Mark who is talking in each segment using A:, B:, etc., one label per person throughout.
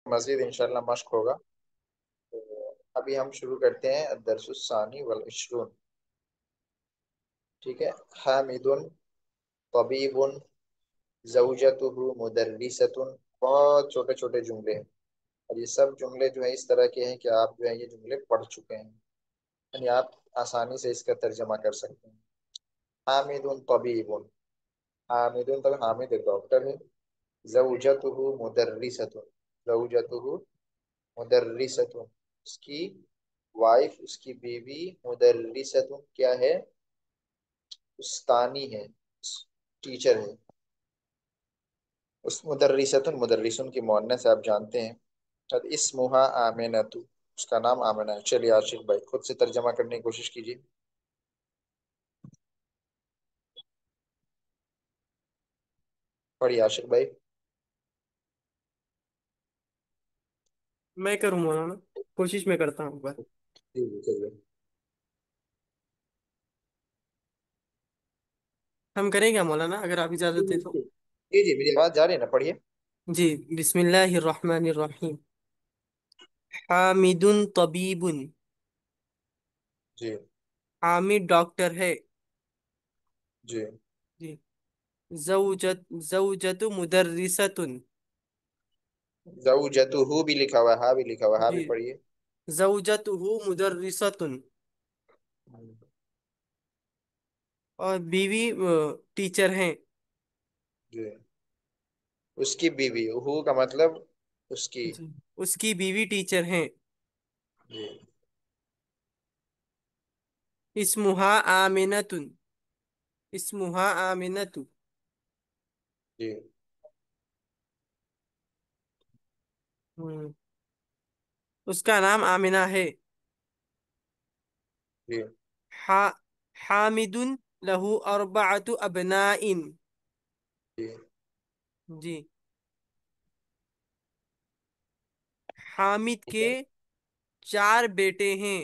A: मजीद इंशाल्लाह मश्क होगा। तो अभी हम शुरू करते हैं दरसुस्सानी वल इशरून। ठीक है। हामिदुन तबीबुन ज़ौजतुहु मुदर्रिसतुन। बहुत छोटे छोटे जुमले हैं, और ये सब जुमले जो है इस तरह के हैं कि आप जो है ये जुमले पढ़ चुके हैं, यानी आप आसानी से इसका तर्जमा कर सकते हैं। हामिदुन तबीबुन। हामिदुन तब हामिद एक डॉक्टर है। ज़ौजतुहु मुदर्रिसतुन। ज़ौजतुहु मुदर्रिसतुन। उसकी वाइफ, उसकी बीवी मुदर्रिसतुन क्या है? उस्तानी है, टीचर है। उस मुदर्रिसतुन, मुदर्रिसुन की मुअन्नस आप जानते हैं। अब इस्मुहा आमिनतु, उसका नाम आमिना है। चलिए आशिक भाई खुद से तर्जमा करने की कोशिश कीजिए। पढ़िए आशिक भाई।
B: मैं करूँ मौलाना? कोशिश मैं करता हूँ पर।
A: जी जी चलिए।
B: हम करें क्या मौलाना, अगर आप
A: जी
B: इजाजत
A: जी
B: दे तो?
A: जी जी जी, मेरी आवाज जा रही है ना? पढ़िए।
B: जी। बिस्मिल्लाहिर्रहमानिर्रहीम। हामिदुन तबीबुन।
A: जी
B: हामिद डॉक्टर है।
A: जी।
B: जी। जौजतु मुदर्रिसतुन।
A: ज़ौजतुहु भी लिखा हुआ है, हा भी लिखा हुआ है, हा
B: जी।
A: भी पढ़िए।
B: जौजतुहु मुदर्रिसतुन। और बीवी टीचर हैं।
A: जी। उसकी बीवी, हु का मतलब उसकी।
B: जी। उसकी बीवी टीचर हैं।
A: जी
B: इस्मुहा आमिनतुन। इस्मुहा आमिनतु।
A: जी
B: हम्म, उसका नाम आमिना है।
A: जी
B: हा हामिदुन लहू अर्बअतु अबनाइन।
A: जी।
B: जी। हामिद
A: ठीक
B: के
A: है।
B: 4 बेटे हैं।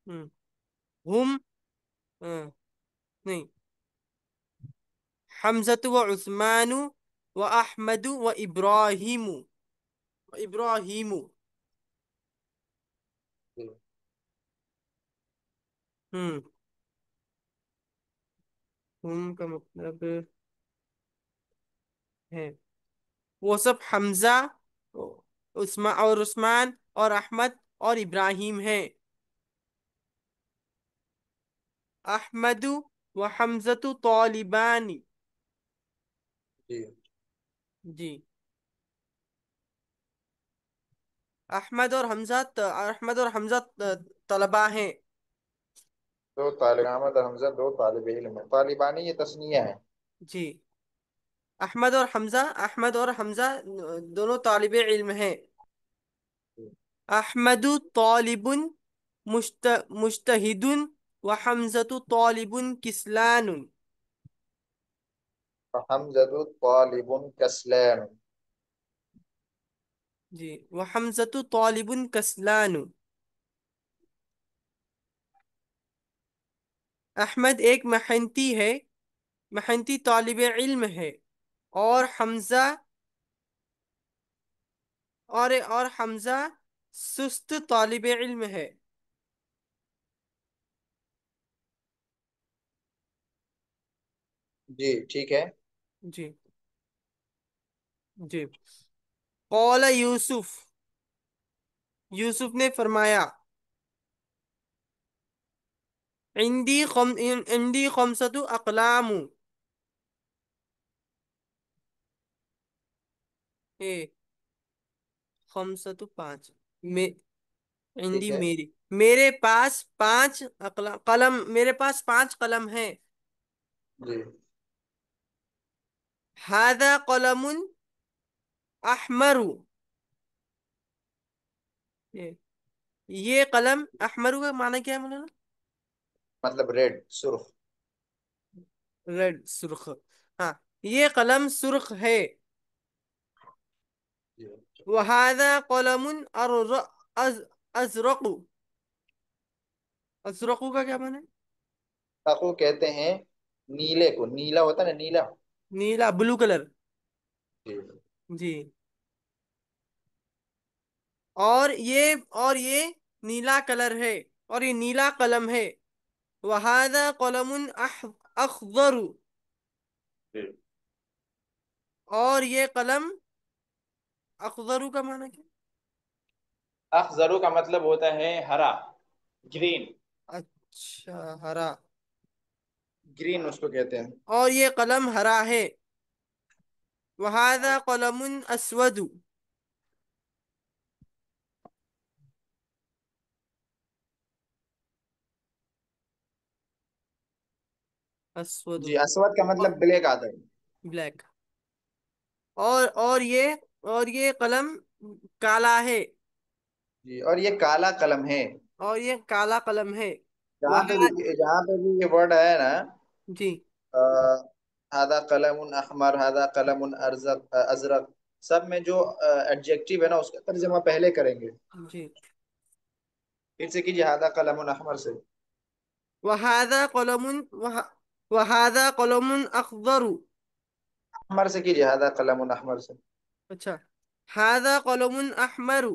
B: हम्म, हुम नहीं, हमजतु व उस्मानु व अहमदु व इब्राहिमु। इब्राहिमु।
A: जी।
B: हम्म। हुम का मतलब है वो सब हमजा, उस्मान और अहमद और इब्राहिम है। अहमदु व हमजतु तालिबानी।
A: जी।
B: जी। अहमद और हमजा तलबा हैं।
A: दो तालिब, अहमद और हमजा दो तालिब इल्म है। तालिबानी ये तस्निया है।
B: जी। अहमद और हमजा दोनों तालिबे इल्म हैं।
A: जी।
B: अहमदु तालिबुन मुज्तहिदुन व हमजतु तालिबुन किसलानुन।
A: हमजदु तालिबुन कसलान।
B: जी। व हमजतु तालिबुन कसलानु। अहमद एक मेहनती है, मेहनती तालिबे इल्म है। और हमजा और हमजा सुस्त तालिबे इल्म है।
A: जी ठीक है।
B: जी। जी। कौल यूसुफ। यूसुफ ने फरमाया, इंदी खमसतु अकलामु। ए खमसतु 5। मे
A: ठीक
B: इंदी
A: है।
B: मेरी मेरे पास 5 कलम, मेरे पास 5 कलम है।
A: जी।
B: हादा कलमुन अहमरु। ये ये कलम अहमरु का माना क्या है मौलाना?
A: मतलब रेड, सुर्ख।
B: रेड, सुर्ख। हाँ, ये कलम सुर्ख है।
A: जी।
B: वहादा कलमुन अज अजरकु। अजरकु का क्या माना है?
A: ताकू कहते हैं नीले को, नीला होता है ना, नीला।
B: नीला, ब्लू कलर।
A: जी।
B: जी। और ये नीला कलर है, और ये नीला कलम है। वहादा कलमुन अखदरु।
A: जी।
B: और ये कलम, अखदरु का माना क्या?
A: अखजरू का मतलब होता है हरा, ग्रीन।
B: अच्छा, हरा।
A: ग्रीन उसको कहते हैं।
B: और ये कलम हरा है। वहादा कलमुन अस्वदु। अस्वदु।
A: जी, अस्वद का मतलब ब्लैक आता है।
B: ब्लैक। और ये कलम काला है।
A: जी, और ये काला कलम है।
B: और ये काला कलम है।
A: जहाँ पे
B: वहा
A: भी, जहाँ पे भी ये वर्ड है ना,
B: जी।
A: हादा कलमुन अहमर, हादा कलमुन अजरक, सब में जो एडजेक्टिव है ना, उसका तर्जमा पहले करेंगे।
B: जी।
A: फिर से कीजिए, हादा कलमुन अहमर से।
B: वहादा कलमुन वहादा कलमुन अखदरु।
A: अहमर से कीजिए, हादा कलमुन अहमर से।
B: अच्छा। हादा कलमुन अहमरु।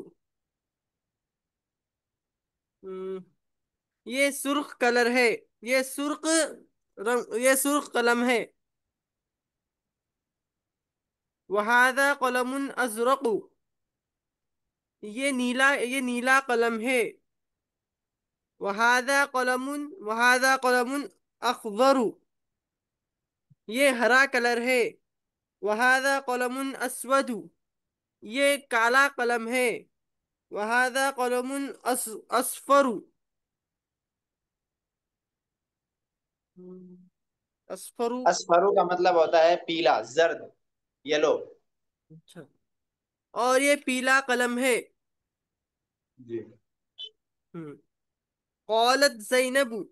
B: हम्म, ये सुर्ख कलर है। ये सुर्ख ये सुर्ख कलम है। वहादा कलमुन अजरकु। ये नीला कलम है। वहादा कलमुन अखदरु। ये हरा कलर है। वहादा कलमुन अस्वदु। ये काला कलम है। वहादा कलमुन अस्फरु। अस्फरु।
A: असफरू का मतलब होता है पीला, जर्द, येलो।
B: अच्छा। और ये पीला कलम है।
A: जी।
B: हम्म। कौलत जैनबू।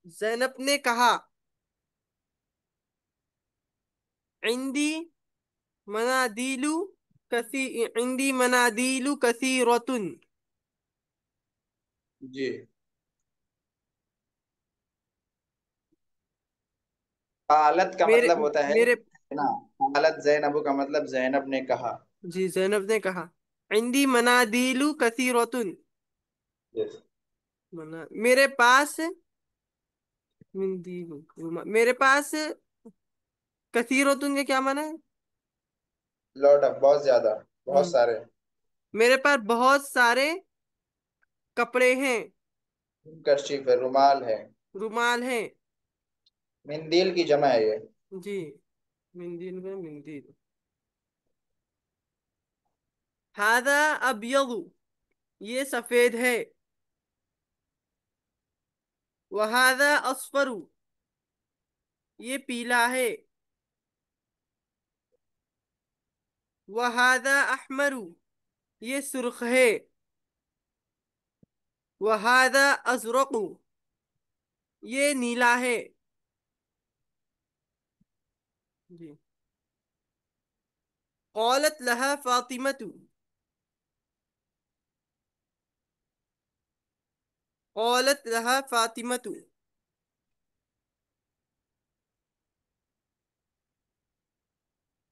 B: जैनब ने कहा। इंदी मनादीलू कसी इंदी मनादीलू कसीरतुन।
A: जी। हालत का
B: मेरे
A: मतलब होता है
B: मेरे
A: ना। हालत जैनबू का मतलब जैनब ने कहा।
B: जी, जैनब ने कहा। इंदी मनादीलू कसीरतुन।
A: यस।
B: मेरे पास मिंदीलू मेरे पास कसीरतुन का क्या माना है?
A: लॉट ऑफ, बहुत ज्यादा, बहुत
B: हम्म।
A: सारे।
B: मेरे पास बहुत सारे कपड़े हैं।
A: कर्शीफ है, रुमाल है।
B: रुमाल है।
A: मिंदील की जमा है ये।
B: जी। मिंदील में मिंदील। हादा अबयदु। ये सफेद है। वहादा अस्फरु। ये पीला है। वहादा अहमरु। ये सुर्ख है। वहादा अजरकु। ये नीला है। जी। कौलत लहा फातिमतु। कौलत लहा फातिमतु।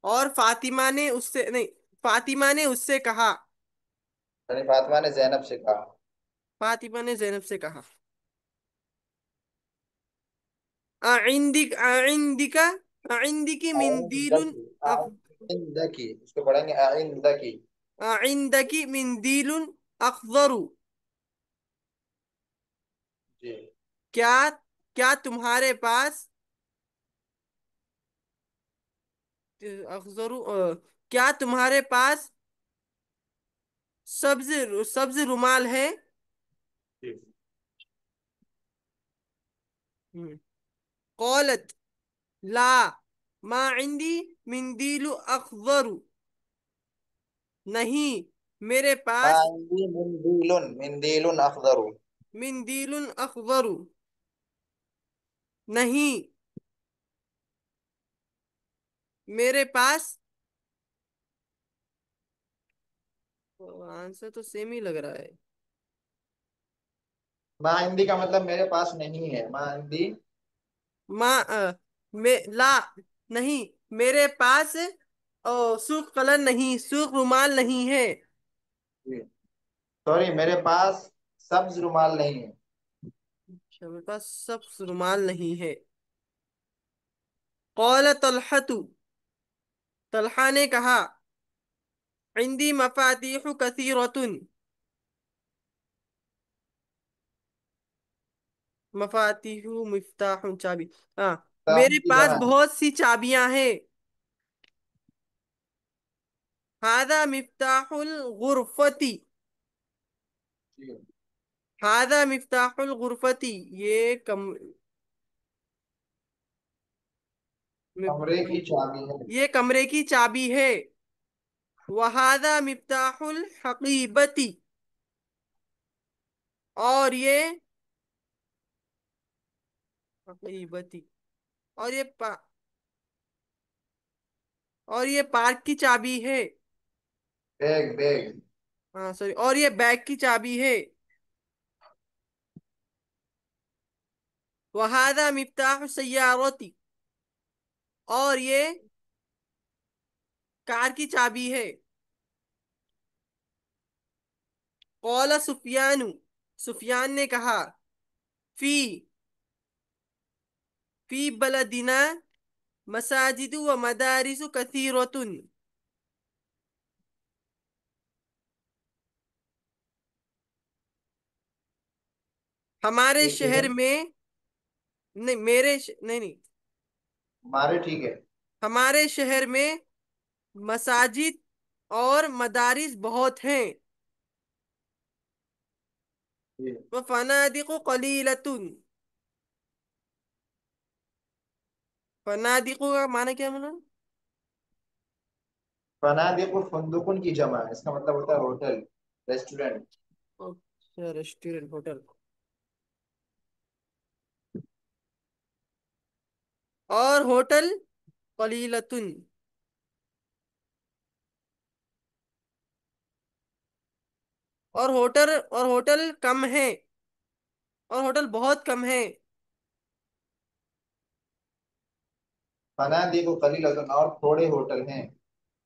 B: और फातिमा ने उससे नहीं, फातिमा ने उससे कहा।
A: यानी फातिमा ने जैनब से कहा।
B: फातिमा ने जैनब से कहा। आइंदिका आइंदिकी मिंदीलुन
A: आइंदकी, आइंदकी, उसको पढ़ेंगे आइंदकी।
B: आइंदकी मिंदीलुन अखदरु।
A: जी।
B: क्या क्या तुम्हारे पास अखदरु क्या तुम्हारे पास सब्ज सब्ज रुमाल है?
A: जी।
B: कौलत ला मा इंदी मिंदीलु अखदरु। नहीं, मेरे पास
A: आइंदी मिंदीलुन, मिंदीलुन अखदरू।
B: मिंदीलुन अखदरु। नहीं, मेरे पास। आंसर तो सेम ही लग रहा है।
A: माँ हिंदी का मतलब मेरे पास नहीं है, माँ हिंदी।
B: माँ ला नहीं, मेरे पास सूख कलर नहीं, सूख रुमाल नहीं है।
A: सॉरी, मेरे पास सब्ज रुमाल नहीं है।
B: अच्छा, मेरे पास सब रुमाल नहीं है। कौल तलहतु, तलहा ने कहा, इंदी मफातीहु कसीरतुन, मफातीहु मिफ्ताहुन, चाबी। हाँ, मेरे
A: ताहून की
B: पास
A: जमा है।
B: बहुत सी चाबियां हैं। हादा मिफ्ताहुल गुरफती,
A: जी।
B: हादा मिफ्ताहुल गुरफती, ये कम
A: कमरे
B: मिफ-
A: की चाबी है।
B: ये कमरे की चाबी है। वहादा मिफ्ताहुल हकीबती, और ये हकीबती, और ये और ये पार्क की चाबी है।
A: Bag bag.
B: हाँ सॉरी, और ये बैग की चाबी है। वहादा मिफ्ताह सय्यारती, और ये कार की चाबी है। कौला सुफियानु, सुफियान ने कहा, फी फी बलदिना मसाजिदु व मदारिसु कसीरतुन, हमारे
A: ठीक है।
B: शहर में, नहीं मेरे नहीं नहीं,
A: हमारे ठीक है।
B: हमारे शहर में मसाजिद और मदारिस बहुत हैं।
A: जी।
B: व फनादिकु कलीलतुन, फनादिकु का माना क्या मतलब?
A: फनादिक फुंदुकुन की जमा है, इसका मतलब होता है होटल, रेस्टोरेंट।
B: अच्छा, रेस्टोरेंट, होटल। और होटल कलीलतुन, और होटल कम है, और होटल बहुत कम है।
A: फनादिक कलीलतुन, और थोड़े होटल हैं।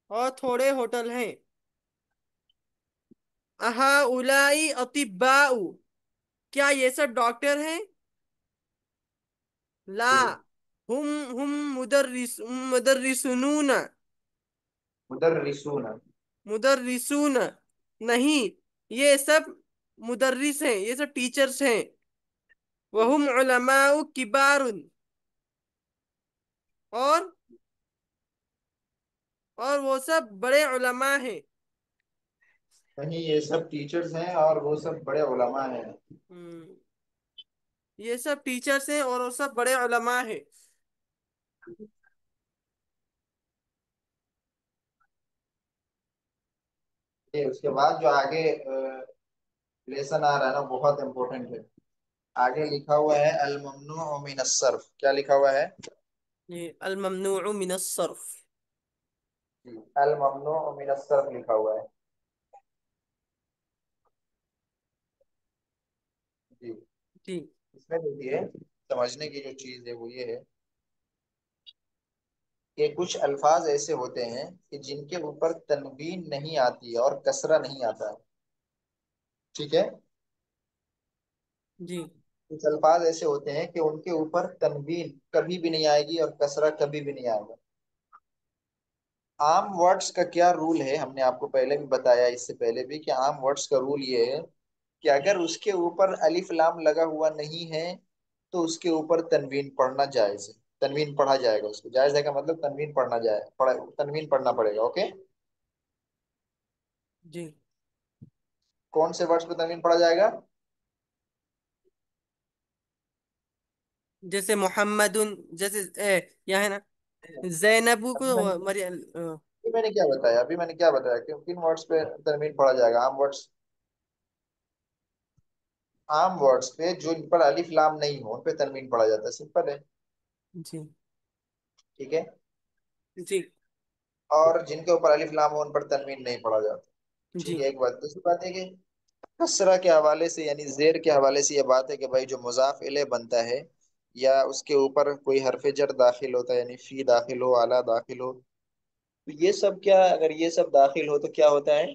B: और थोड़े होटल हैं। अहा उलाई अतिब्बाउ, क्या ये सब डॉक्टर हैं? ला,
A: जी।
B: हुम हुम मुदर्रिसून,
A: मुदर्रिसून।
B: मुदर्रिसून, नहीं, ये सब मुदर्रिस हैं, ये सब टीचर्स हैं। वहुम उलमाउ किबारुन, और वो सब बड़े उलमा हैं।
A: नहीं, ये सब टीचर्स हैं और वो सब बड़े उलमा हैं।
B: हम्म, ये सब टीचर्स हैं और वो सब बड़े उलमा हैं।
A: ये उसके बाद जो आगे लेसन आ रहा है ना, बहुत इंपॉर्टेंट है। आगे लिखा हुआ है अल ममनू मिन सर्फ, क्या लिखा हुआ है?
B: ये अल ममनूउ मिन सर्फ।
A: जी, अल ममनू मिन सर्फ लिखा हुआ है। जी।
B: जी।
A: इसमें देखिए, समझने की जो चीज है वो ये है कि कुछ अल्फाज ऐसे होते हैं कि जिनके ऊपर तनवीन नहीं आती है और कसरा नहीं आता है। ठीक है।
B: जी।
A: कुछ अल्फाज ऐसे होते हैं कि उनके ऊपर तनवीन कभी भी नहीं आएगी और कसरा कभी भी नहीं आएगा। आम वर्ड्स का क्या रूल है, हमने आपको पहले भी बताया, इससे पहले भी, कि आम वर्ड्स का रूल ये है कि अगर उसके ऊपर अलिफ लाम लगा हुआ नहीं है तो उसके ऊपर तनवीन पढ़ना जायज है। तनवीन पढ़ा जाएगा, उसको जायज है का मतलब तनवीन तनवीन पढ़ना पड़ेगा। ओके।
B: जी।
A: कौन से वर्ड्स पे तनवीन पढ़ा जाएगा?
B: जैसे मोहम्मदुन, जैसे यह है ना, जैनबू
A: अभी
B: को
A: मैंने
B: मरियम,
A: अभी मैंने क्या बताया कि किन वर्ड्स पे तनवीन पढ़ा जाएगा? आम वर्ड्स। आम वर्ड्स पे जो इन पर अलिफ लाम नहीं हो उन पे तनवीन पढ़ा जाता है, सिंपल है।
B: जी।
A: ठीक है।
B: जी।
A: और जिनके ऊपर अलिफ लाम हो उन पर तनवीन नहीं पढ़ा जाता। ठीक
B: जी।
A: है, एक बात। दूसरी बात है कि कसरा के हवाले से यानी जेर के हवाले से ये बात है कि भाई जो मुजाफ इले बनता है या उसके ऊपर कोई हरफ जर दाखिल होता है, यानी फी दाखिल हो, आला दाखिल हो, तो ये सब क्या, अगर ये सब दाखिल हो तो क्या होता है,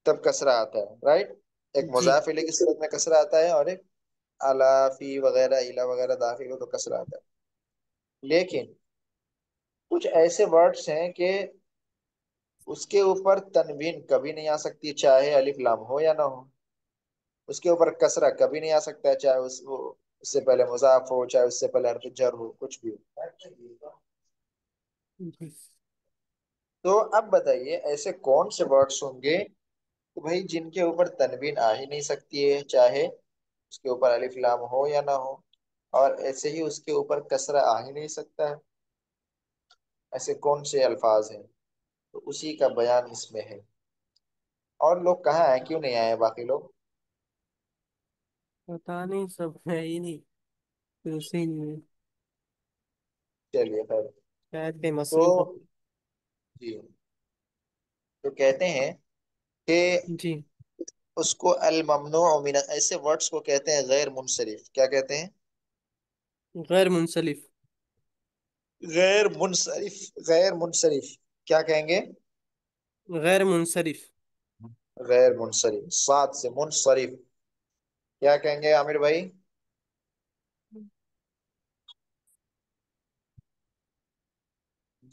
A: तब कसरा आता है, राइट। एक
B: जी।
A: मुजाफ इले की सूरत में कसरा आता है, और एक अला फी वगैरह इला वगैरह दाखिल हो तो कसरा आता है। लेकिन कुछ ऐसे वर्ड्स हैं कि उसके ऊपर तनवीन कभी नहीं आ सकती, चाहे अलिफ लाम हो या ना हो। उसके ऊपर कसरा कभी नहीं आ सकता है, चाहे उससे पहले मुजाफ हो, चाहे उससे पहले हरफ जर हो, कुछ भी हो।
B: जी।
A: तो अब बताइए ऐसे कौन से वर्ड्स होंगे तो भाई जिनके ऊपर तनवीन आ ही नहीं सकती है, चाहे उसके ऊपर अलिफ लाम हो या ना हो, और ऐसे ही उसके ऊपर कसरा आ ही नहीं सकता है। ऐसे कौन से अल्फाज हैं, तो उसी का बयान इसमें है। और लोग कहाँ हैं, क्यों नहीं आए बाकी लोग?
B: पता नहीं, सब है ही नहीं, फिर से ही नहीं है।
A: चलिए खैर।
B: शायद कहीं
A: तो
B: मसरूफ हो।
A: जी, तो कहते हैं कि
B: जी।
A: उसको अल ममनू मिन, ऐसे वर्ड्स को कहते हैं गैर मुनसरिफ। क्या कहते हैं?
B: गैर मुंसलिफ।
A: गैर मुनसरिफ, गैर मुनसरिफ। क्या कहेंगे?
B: गैर मुंसरिफ।
A: गैर मुनसरिफ, सात से मुनसरिफ। क्या कहेंगे आमिर भाई?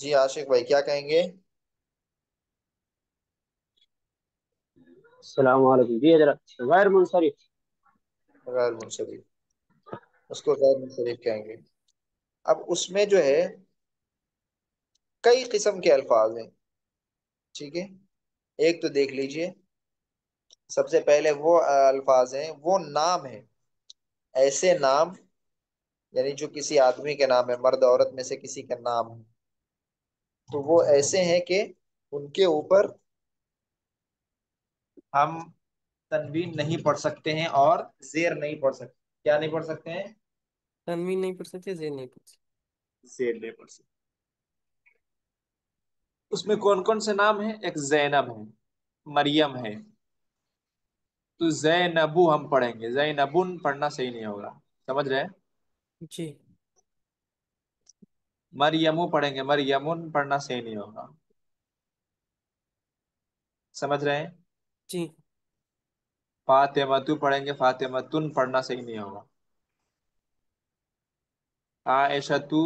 A: जी आशिक भाई क्या कहेंगे?
C: सलाम वालेकुम जी हजरत। गैर मुनसरिफ।
A: गैर मुनसरिफ, उसको गैर मुनसरिफ कहेंगे। अब उसमें जो है कई किस्म के अल्फाज हैं, ठीक है। एक तो देख लीजिए, सबसे पहले वो अल्फाज हैं, वो नाम है, ऐसे नाम, यानी जो किसी आदमी के नाम है, मर्द औरत में से किसी का नाम है, तो वो ऐसे हैं कि उनके ऊपर हम तनवीन नहीं पढ़ सकते हैं और जेर नहीं पढ़ सकते। क्या नहीं पढ़ सकते हैं?
B: तनवीन नहीं पढ़ सकते, जेर नहीं पढ़ सकते।
A: जेर नहीं पढ़ सकते। उसमें कौन कौन से नाम है? एक जैनब है, मरियम है, तो जैनबू हम पढ़ेंगे, जैनबुन पढ़ना सही नहीं होगा। समझ रहे हैं?
B: जी।
A: मरियमू पढ़ेंगे, मरियमुन पढ़ना सही नहीं होगा। समझ रहे हैं?
B: जी।
A: फातिमतु पढ़ेंगे, फातिमतुन पढ़ना सही नहीं होगा। आयशतु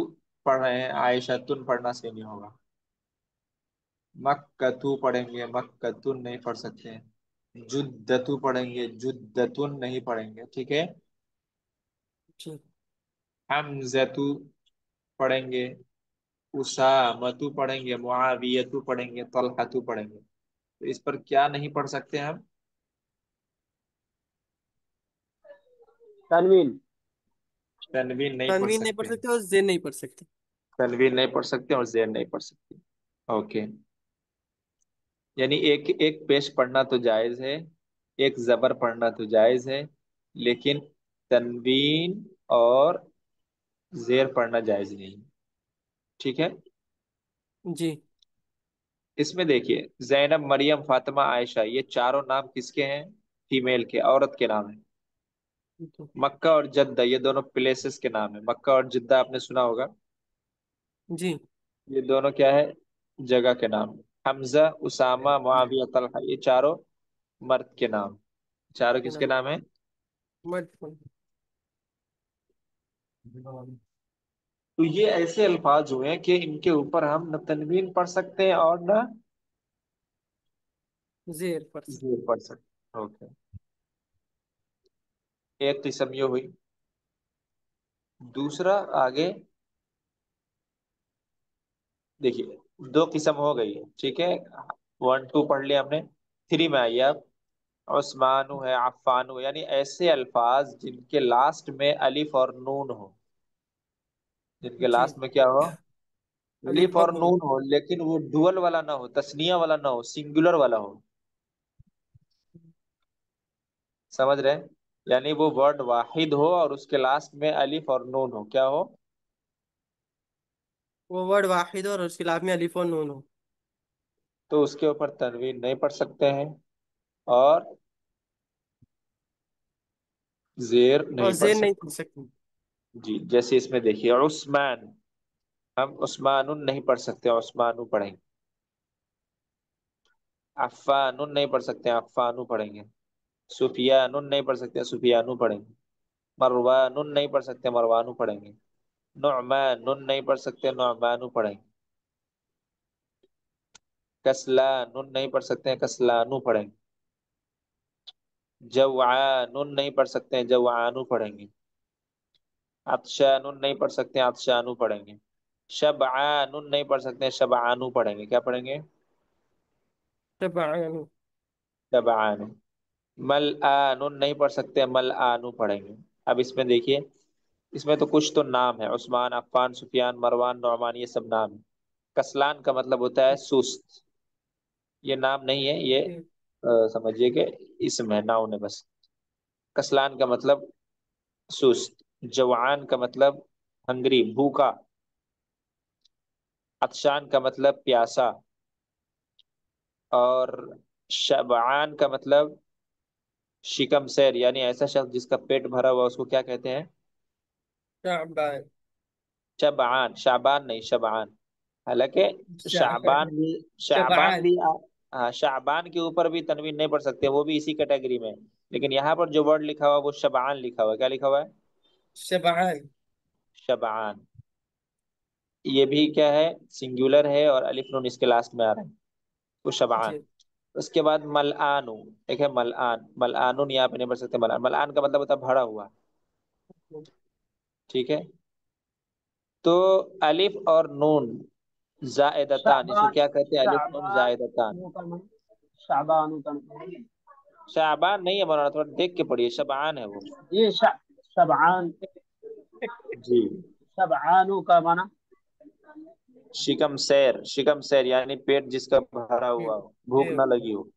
A: पढ़ रहे हैं, आयशतुन पढ़ना सही नहीं होगा। मक्कतु पढ़ेंगे, मक्कतुन नहीं पढ़ सकते हैं। जुद्दतु पढ़ेंगे, जुद्दतुन नहीं पढ़ेंगे, ठीक है।
B: जी।
A: हमजतु पढ़ेंगे, उसामतु पढ़ेंगे, मुआवियतु पढ़ेंगे, तलहतु पढ़ेंगे। तो इस पर क्या नहीं पढ़ सकते हम?
C: तनवीन।
A: तनवीन नहीं पढ़
B: तनवीन नहीं पढ़
A: सकते हैं।
B: सकते और जेर नहीं पढ़ सकते।
A: तनवीन नहीं पढ़ सकते और जेर नहीं पढ़ सकते। ओके। यानी एक एक पेश पढ़ना तो जायज है, एक जबर पढ़ना तो जायज है, लेकिन तनवीन और जेर पढ़ना जायज नहीं, ठीक है।
B: जी।
A: इसमें देखिए, जैनब, मरियम, फातिमा, आयशा, ये चारों नाम किसके हैं? फीमेल के, औरत के नाम है।
B: जी।
A: मक्का और जद्दा ये दोनों प्लेसेस के नाम है, मक्का और जिद्दा आपने सुना होगा।
B: जी।
A: ये दोनों क्या है? जगह के नाम है। हमजा, उसामा, मुआविया, तलहा, ये चारों मर्द के नाम। चारों
B: है
A: किसके
B: ना।
A: नाम है?
B: मत।
A: तो ये ऐसे अल्फाज हुए हैं कि इनके ऊपर हम न तनवीन पढ़ सकते हैं और न
B: जेर पढ़ सकते।
A: जेर पढ़ सकते हैं। ओके। एक किस्म ये हुई। दूसरा, आगे देखिए, दो किस्म हो गई है, ठीक है। वन टू पढ़ लिया हमने। थ्री में आइए आप। उस्मानु है, अफ़ानु, यानी ऐसे अल्फाज जिनके लास्ट में अलिफ और नून हो, जिनके
B: जी।
A: लास्ट में क्या हो? अलिफ
B: अलिफ और
A: और
B: नून।
A: नून हो, लेकिन वो डुअल वाला ना हो, तस्निया वाला ना हो, सिंगुलर वाला हो। समझ रहे हैं? यानी वो वर्ड वाहिद हो और उसके लास्ट में अलिफ और नून हो, क्या हो?
B: वो वर्ड वाहिद और उसके लाभ में अलिफ और नून हो।
D: तो उसके ऊपर तनवीन नहीं पढ़ सकते हैं और जेर
B: और
D: नहीं पढ़
B: जेर नहीं
D: सकते।
B: पढ़ सकती।
D: जी, जैसे इसमें देखिए उस्मान, हम उस्मानुन नहीं पढ़ सकते, उस्मानु पढ़ेंगे। अफ़ानुन नहीं पढ़ सकते, अफ़ानु पढ़ेंगे। सुफियानुन नहीं पढ़ सकते, सुफियानु पढ़ेंगे। मरवानुन नहीं पढ़ सकते, मरवानु पढ़ेंगे। नुअमानुन नहीं पढ़ सकते, नुअमानु पढ़ेंगे। कसलानुन नहीं पढ़ सकते हैं, कसलानु पढ़ेंगे। जवानुन नहीं पढ़ सकते हैं, जवानु पढ़ेंगे। अतशानुन नहीं पढ़ सकते हैं, अतशानु पढ़ेंगे। शबआनुन नहीं पढ़ सकते हैं, शबआनु पढ़ेंगे। क्या पढ़ेंगे?
B: तबायन।
D: शबआनु। मलआनुन नहीं पढ़ सकते, मलआनु पढ़ेंगे। अब इसमें देखिए, इसमें तो कुछ तो नाम है, उस्मान, अफ़ान, सुफियान, मरवान, नौमान, ये सब नाम है। कसलान का मतलब होता है सुस्त। ये नाम नहीं है, ये समझिए कि इसम है, नाउन है बस। कसलान का मतलब सुस्त। जवान का मतलब हंगरी, भूखा। अतशान का मतलब प्यासा। और शबआन का मतलब शिकम सैर, यानी ऐसा शख्स जिसका पेट भरा हुआ, उसको क्या कहते हैं?
B: शाबान।
D: शबआन, शाबान नहीं, शबआन। हालांकि शाबान भी, शाबान
B: शबान।
D: भी हाँ, शाबान के ऊपर भी तनवीन नहीं पढ़ सकते, वो भी इसी कैटेगरी में है। लेकिन यहाँ पर जो वर्ड लिखा हुआ है, वो शबआन लिखा हुआ है। क्या लिखा हुआ है?
B: शबान।
D: शबआन। ये भी क्या है, सिंगुलर है, और अलिफ नून इसके लास्ट में आ रहा है, तो शबआन।
B: जी।
D: उसके बाद मलआनु, एक है मलआन, मलआनुन यहाँ पे नहीं पढ़ सकते। मलआन, मलआन का मतलब होता है भरा हुआ। ठीक है। तो अलिफ और नून जायदतान, इसको
C: शाबान,
D: क्या कहते हैं? अलिफ नून
C: शाबान
D: जायदतान।
C: का मन, शाबान का मन।
D: शाबान नहीं है मौलाना, थोड़ा देख के पढ़िए, शबान है वो।
C: ये शबआन,
D: जी।
C: शबआनु का माना।
D: शिकम सैर, शिकम सैर यानी पेट जिसका भरा हुआ हो, भूख ना लगी हो।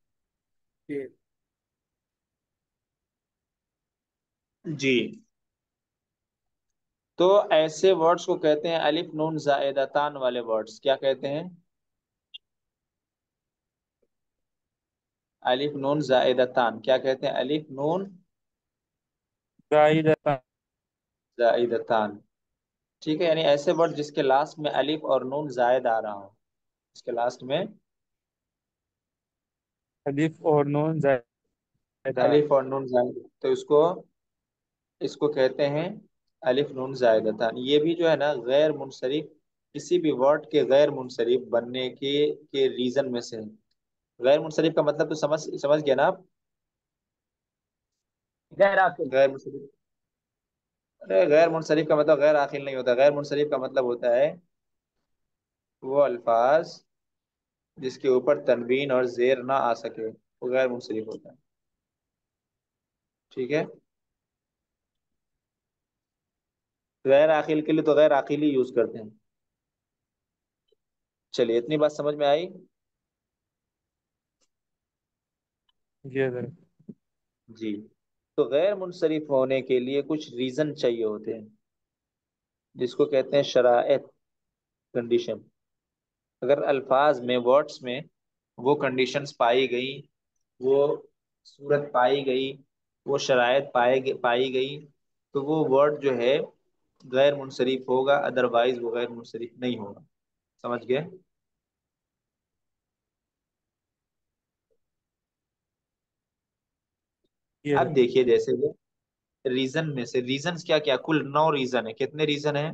D: जी। तो ऐसे वर्ड्स को कहते हैं अलिफ नून जायदतान वाले वर्ड्स। क्या कहते हैं? अलिफ नून जायदतान। क्या कहते हैं? अलिफ नून
B: कायदता।
D: जायदतान। ठीक है, यानी ऐसे वर्ड जिसके लास्ट में अलिफ और नून जायद आ रहा हो, इसके लास्ट में
B: अलिफ और नून जायदा।
D: अलिफ और नून जायद, तो इसको इसको कहते हैं अलिफ नून जायदतान। ये भी जो है ना, गैर मुनसरिफ, किसी भी वर्ड के गैर मुनसरिफ बनने के रीजन में से है। गैर मुनसरिफ का मतलब तो समझ समझ गया ना आप?
C: गैर आकिल।
D: गैर मुनसरिफ, अरे गैर मुनसरिफ का मतलब गैर आखिल नहीं होता। गैर मुनसरिफ का मतलब होता है वो अल्फाज जिसके ऊपर तनवीन और जेर ना आ सके, वो गैर मुनसरिफ होता है। ठीक है। गैर आखिल के लिए तो गैर आखिल ही यूज करते हैं। चलिए, इतनी बात समझ में आई?
B: जी हजरत।
D: जी। तो गैर मुनसरिफ होने के लिए कुछ रीजन चाहिए होते हैं, जिसको कहते हैं शराइत, कंडीशन। अगर अल्फाज में, वर्ड्स में वो कंडीशंस पाई गई, वो सूरत पाई गई, वो शराइत पाई गई, तो वो वर्ड जो है गैर मुनसरिफ होगा, अदरवाइज वो गैर मुनसरिफ नहीं होगा। समझ गए?
B: जी
D: अब
B: हजरत।
D: देखिए, जैसे रीजन में से, रीजन क्या क्या, कुल 9 रीजन है। कितने रीजन है?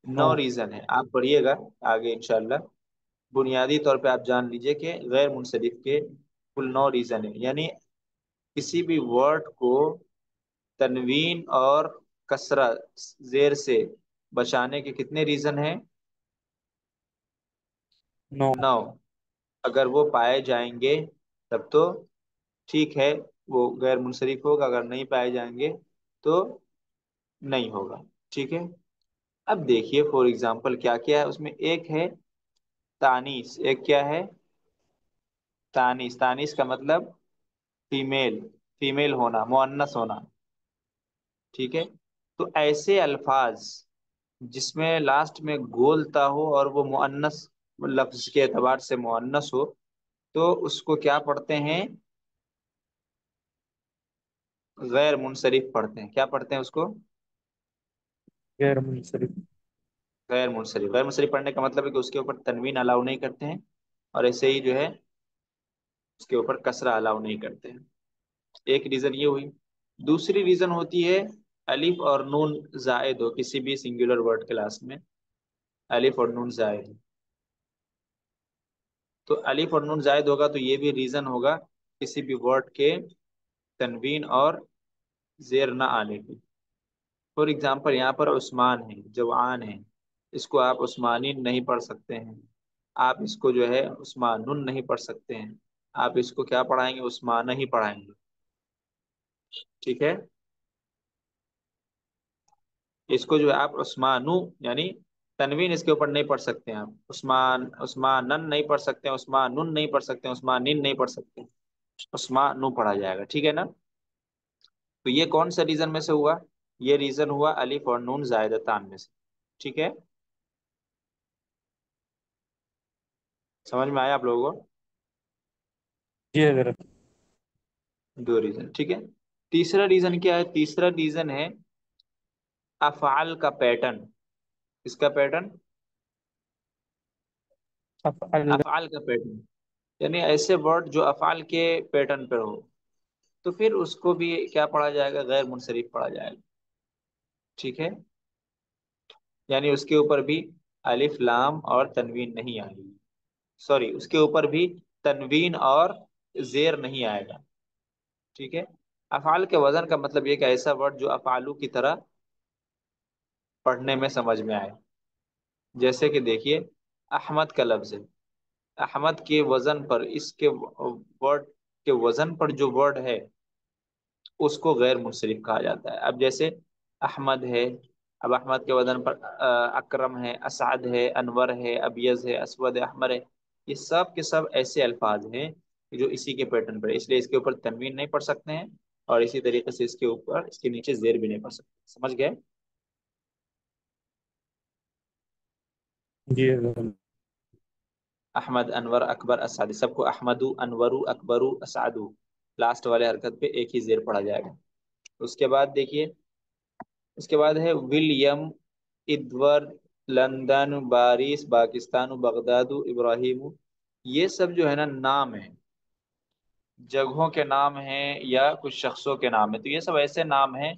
B: नौ।
D: 9 रीजन है। आप पढ़िएगा आगे इंशाल्लाह। बुनियादी तौर पे आप जान लीजिए कि गैर मुनसरिफ के कुल 9 रीजन है। यानी किसी भी वर्ड को तनवीन और कसरा, जेर से बचाने के कितने रीजन हैं?
B: नौ।
D: 9। अगर वो पाए जाएंगे तब तो ठीक है, वो गैर मुनसरिफ होगा। अगर नहीं पाए जाएंगे तो नहीं होगा। ठीक है। अब देखिए फॉर एग्जाम्पल क्या क्या है उसमें। एक है तानीस। एक क्या है? तानीस। तानीस का मतलब फीमेल, फीमेल होना, मुअन्नस होना। ठीक है। तो ऐसे अल्फाज जिसमें लास्ट में गोलता हो और वो मुअन्नस लफ्ज के एतबार से मुअन्नस हो तो उसको क्या पढ़ते हैं, गैर मुनसरिफ पढ़ते हैं। क्या पढ़ते हैं उसको?
C: गैर मुंसरिफ।
D: गैर मुनसरिफ। गैर मुनसरिफ पढ़ने का मतलब है कि उसके ऊपर तनवीन अलाउ नहीं करते हैं, और ऐसे ही जो है उसके ऊपर कसरा अलाउ नहीं करते हैं। एक रीजन ये हुई। दूसरी रीजन होती है अलिफ और नून जायद हो किसी भी सिंगुलर वर्ड क्लास में, अलिफ और नून जायद हो। तो अलिफ और नून जायद होगा तो ये भी रीजन होगा किसी भी वर्ड के तनवीन और जेर न आने की। फॉर एग्जाम्पल यहाँ पर उस्मान है, जवान है, इसको आप उस्मानी नहीं पढ़ सकते हैं। आप इसको जो है उस्मानुन नहीं पढ़ सकते हैं। आप इसको क्या पढ़ाएंगे? उस्मान ही पढ़ाएंगे। ठीक है। इसको जो है आप उस्मानु यानी तनवीन इसके ऊपर नहीं पढ़ सकते हैं। आप उस्मान उस्मानन नहीं पढ़ सकते हैं, उस्मानुन नहीं पढ़ सकते हैं, उस्मानिन नहीं पढ़ सकते, उस्मानु पढ़ा जाएगा। ठीक है ना? तो ये कौन सा रीजन में से हुआ? ये रीजन हुआ अलिफ और नून जायदतान में से। ठीक है, समझ में आया आप लोगों को?
C: जी हजरत।
D: दो रीजन। ठीक है। तीसरा रीजन क्या है? तीसरा रीजन है अफआल का पैटर्न। इसका पैटर्न,
C: अफ़अल।
D: अफआल का पैटर्न, यानी ऐसे वर्ड जो अफआल के पैटर्न पर हो, तो फिर उसको भी क्या पढ़ा जाएगा? गैर मुनसरिफ पढ़ा जाएगा। ठीक है, यानी उसके ऊपर भी अलिफ लाम और तनवीन नहीं आएगी। सॉरी, उसके ऊपर भी तनवीन और जेर नहीं आएगा। ठीक है। अफआल के वजन का मतलब ये कि ऐसा वर्ड जो अफआलू की तरह पढ़ने में समझ में आए। जैसे कि देखिए, अहमद का लफ्ज है, अहमद के वजन पर, इसके वर्ड के वजन पर जो वर्ड है उसको गैर मुंसरिफ कहा जाता है। अब जैसे अहमद है, अब अहमद के वजन पर अकरम है, असद है, अनवर है, अबियज है, असवद है, अहमर है। ये सब के सब ऐसे अल्फाज हैं जो इसी के पैटर्न पर है, इसलिए इसके ऊपर तनवीन नहीं पढ़ सकते हैं, और इसी तरीके से इसके ऊपर, इसके नीचे जेर भी नहीं पढ़ सकते। समझ गए?
C: जी हजरत।
D: अहमद, अनवर, अकबर, असद, सबको अहमदू, अनवरू, अकबरू, असदू, लास्ट वाले हरकत पे एक ही जेर पढ़ा जाएगा। उसके बाद देखिए, उसके बाद है विलियम, इदवर्ड, लंदन, बारिश, पाकिस्तान, बगदाद, इब्राहिम। ये सब जो है ना नाम है, जगहों के नाम हैं या कुछ शख्सों के नाम है। तो ये सब ऐसे नाम हैं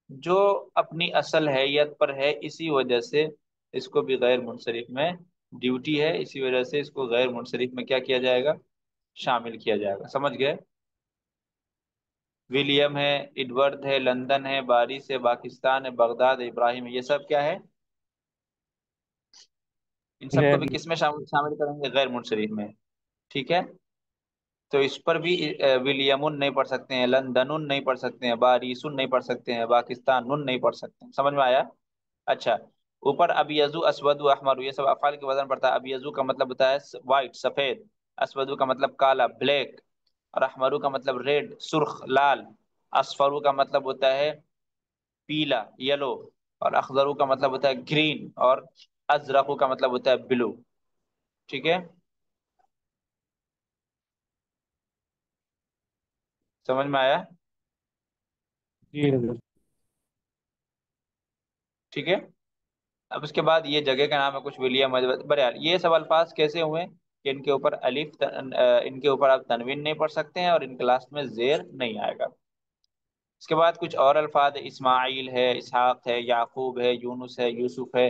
D: जो अपनी असल हैयत पर है, इसी वजह से इसको भी गैर मुनसरिफ में ड्यूटी है, इसी वजह से इसको गैर मुनसरिफ में क्या किया जाएगा? शामिल किया जाएगा। समझ गए? विलियम है, एडवर्ड है, लंदन है, बारिश है, पाकिस्तान है, बगदाद है, इब्राहिम है, ये सब क्या है? इन सबको
C: गैर
D: भी किस में शामिल शामिल करेंगे? गैर मुनसरिफ में। ठीक है। तो इस पर भी विलियमुन नहीं पढ़ सकते हैं, लंदनुन नहीं पढ़ सकते हैं, बारिसुन नहीं पढ़ सकते हैं, पाकिस्तानुन नहीं पढ़ सकते हैं। समझ में आया? अच्छा, ऊपर अबियजु, अस्वदु, अहमरु, ये सब अफाल के वजन पड़ता है। अबियजु का मतलब होता है व्हाइट, सफेद। अस्वदु का मतलब काला, ब्लैक। और अहमरु का मतलब रेड, सुर्ख, लाल। असफरु का मतलब होता है पीला, येलो। और अखजरू का मतलब होता है ग्रीन। और अजरकू का मतलब होता है ब्लू। ठीक है, समझ में आया?
C: जी हजरत।
D: ठीक है। अब उसके बाद ये जगह का नाम है कुछ, विलियम, बड़े यार ये सब अल्फाज कैसे हुए कि इनके ऊपर इनके ऊपर आप तनवीन नहीं पढ़ सकते हैं और इनके लास्ट में जेर नहीं आएगा। इसके बाद कुछ और अल्फाज है, इस्माइल है, इसहाक है, याकूब है, यूनुस है, यूसुफ है,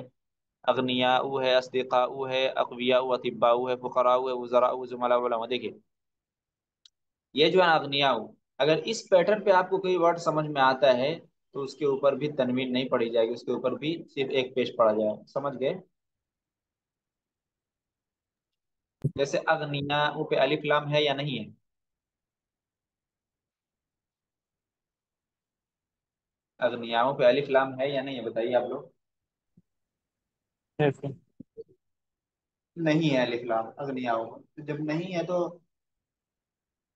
D: अगनियाऊ है, अस्दिकाऊ है, अकवियाऊ, अतिब्बाऊ है, फुकराऊ है, वज़राऊ, जुमलाऊ, उलमा। देखिए, ये जो है अगनियाऊ, अगर इस पैटर्न पे आपको कोई वर्ड समझ में आता है तो उसके ऊपर भी तनवीन नहीं पढ़ी जाएगी, उसके ऊपर भी सिर्फ एक पेश पढ़ा जाएगा। समझ गए? जैसे अगनिया पे अलिफ लाम है या नहीं है? अगनियाओं पे अलिफ लाम है या नहीं है? बताइए आप लोग।
C: ऐसे।
D: नहीं है अलिफ लाम अगनियाओं में। तो जब नहीं है तो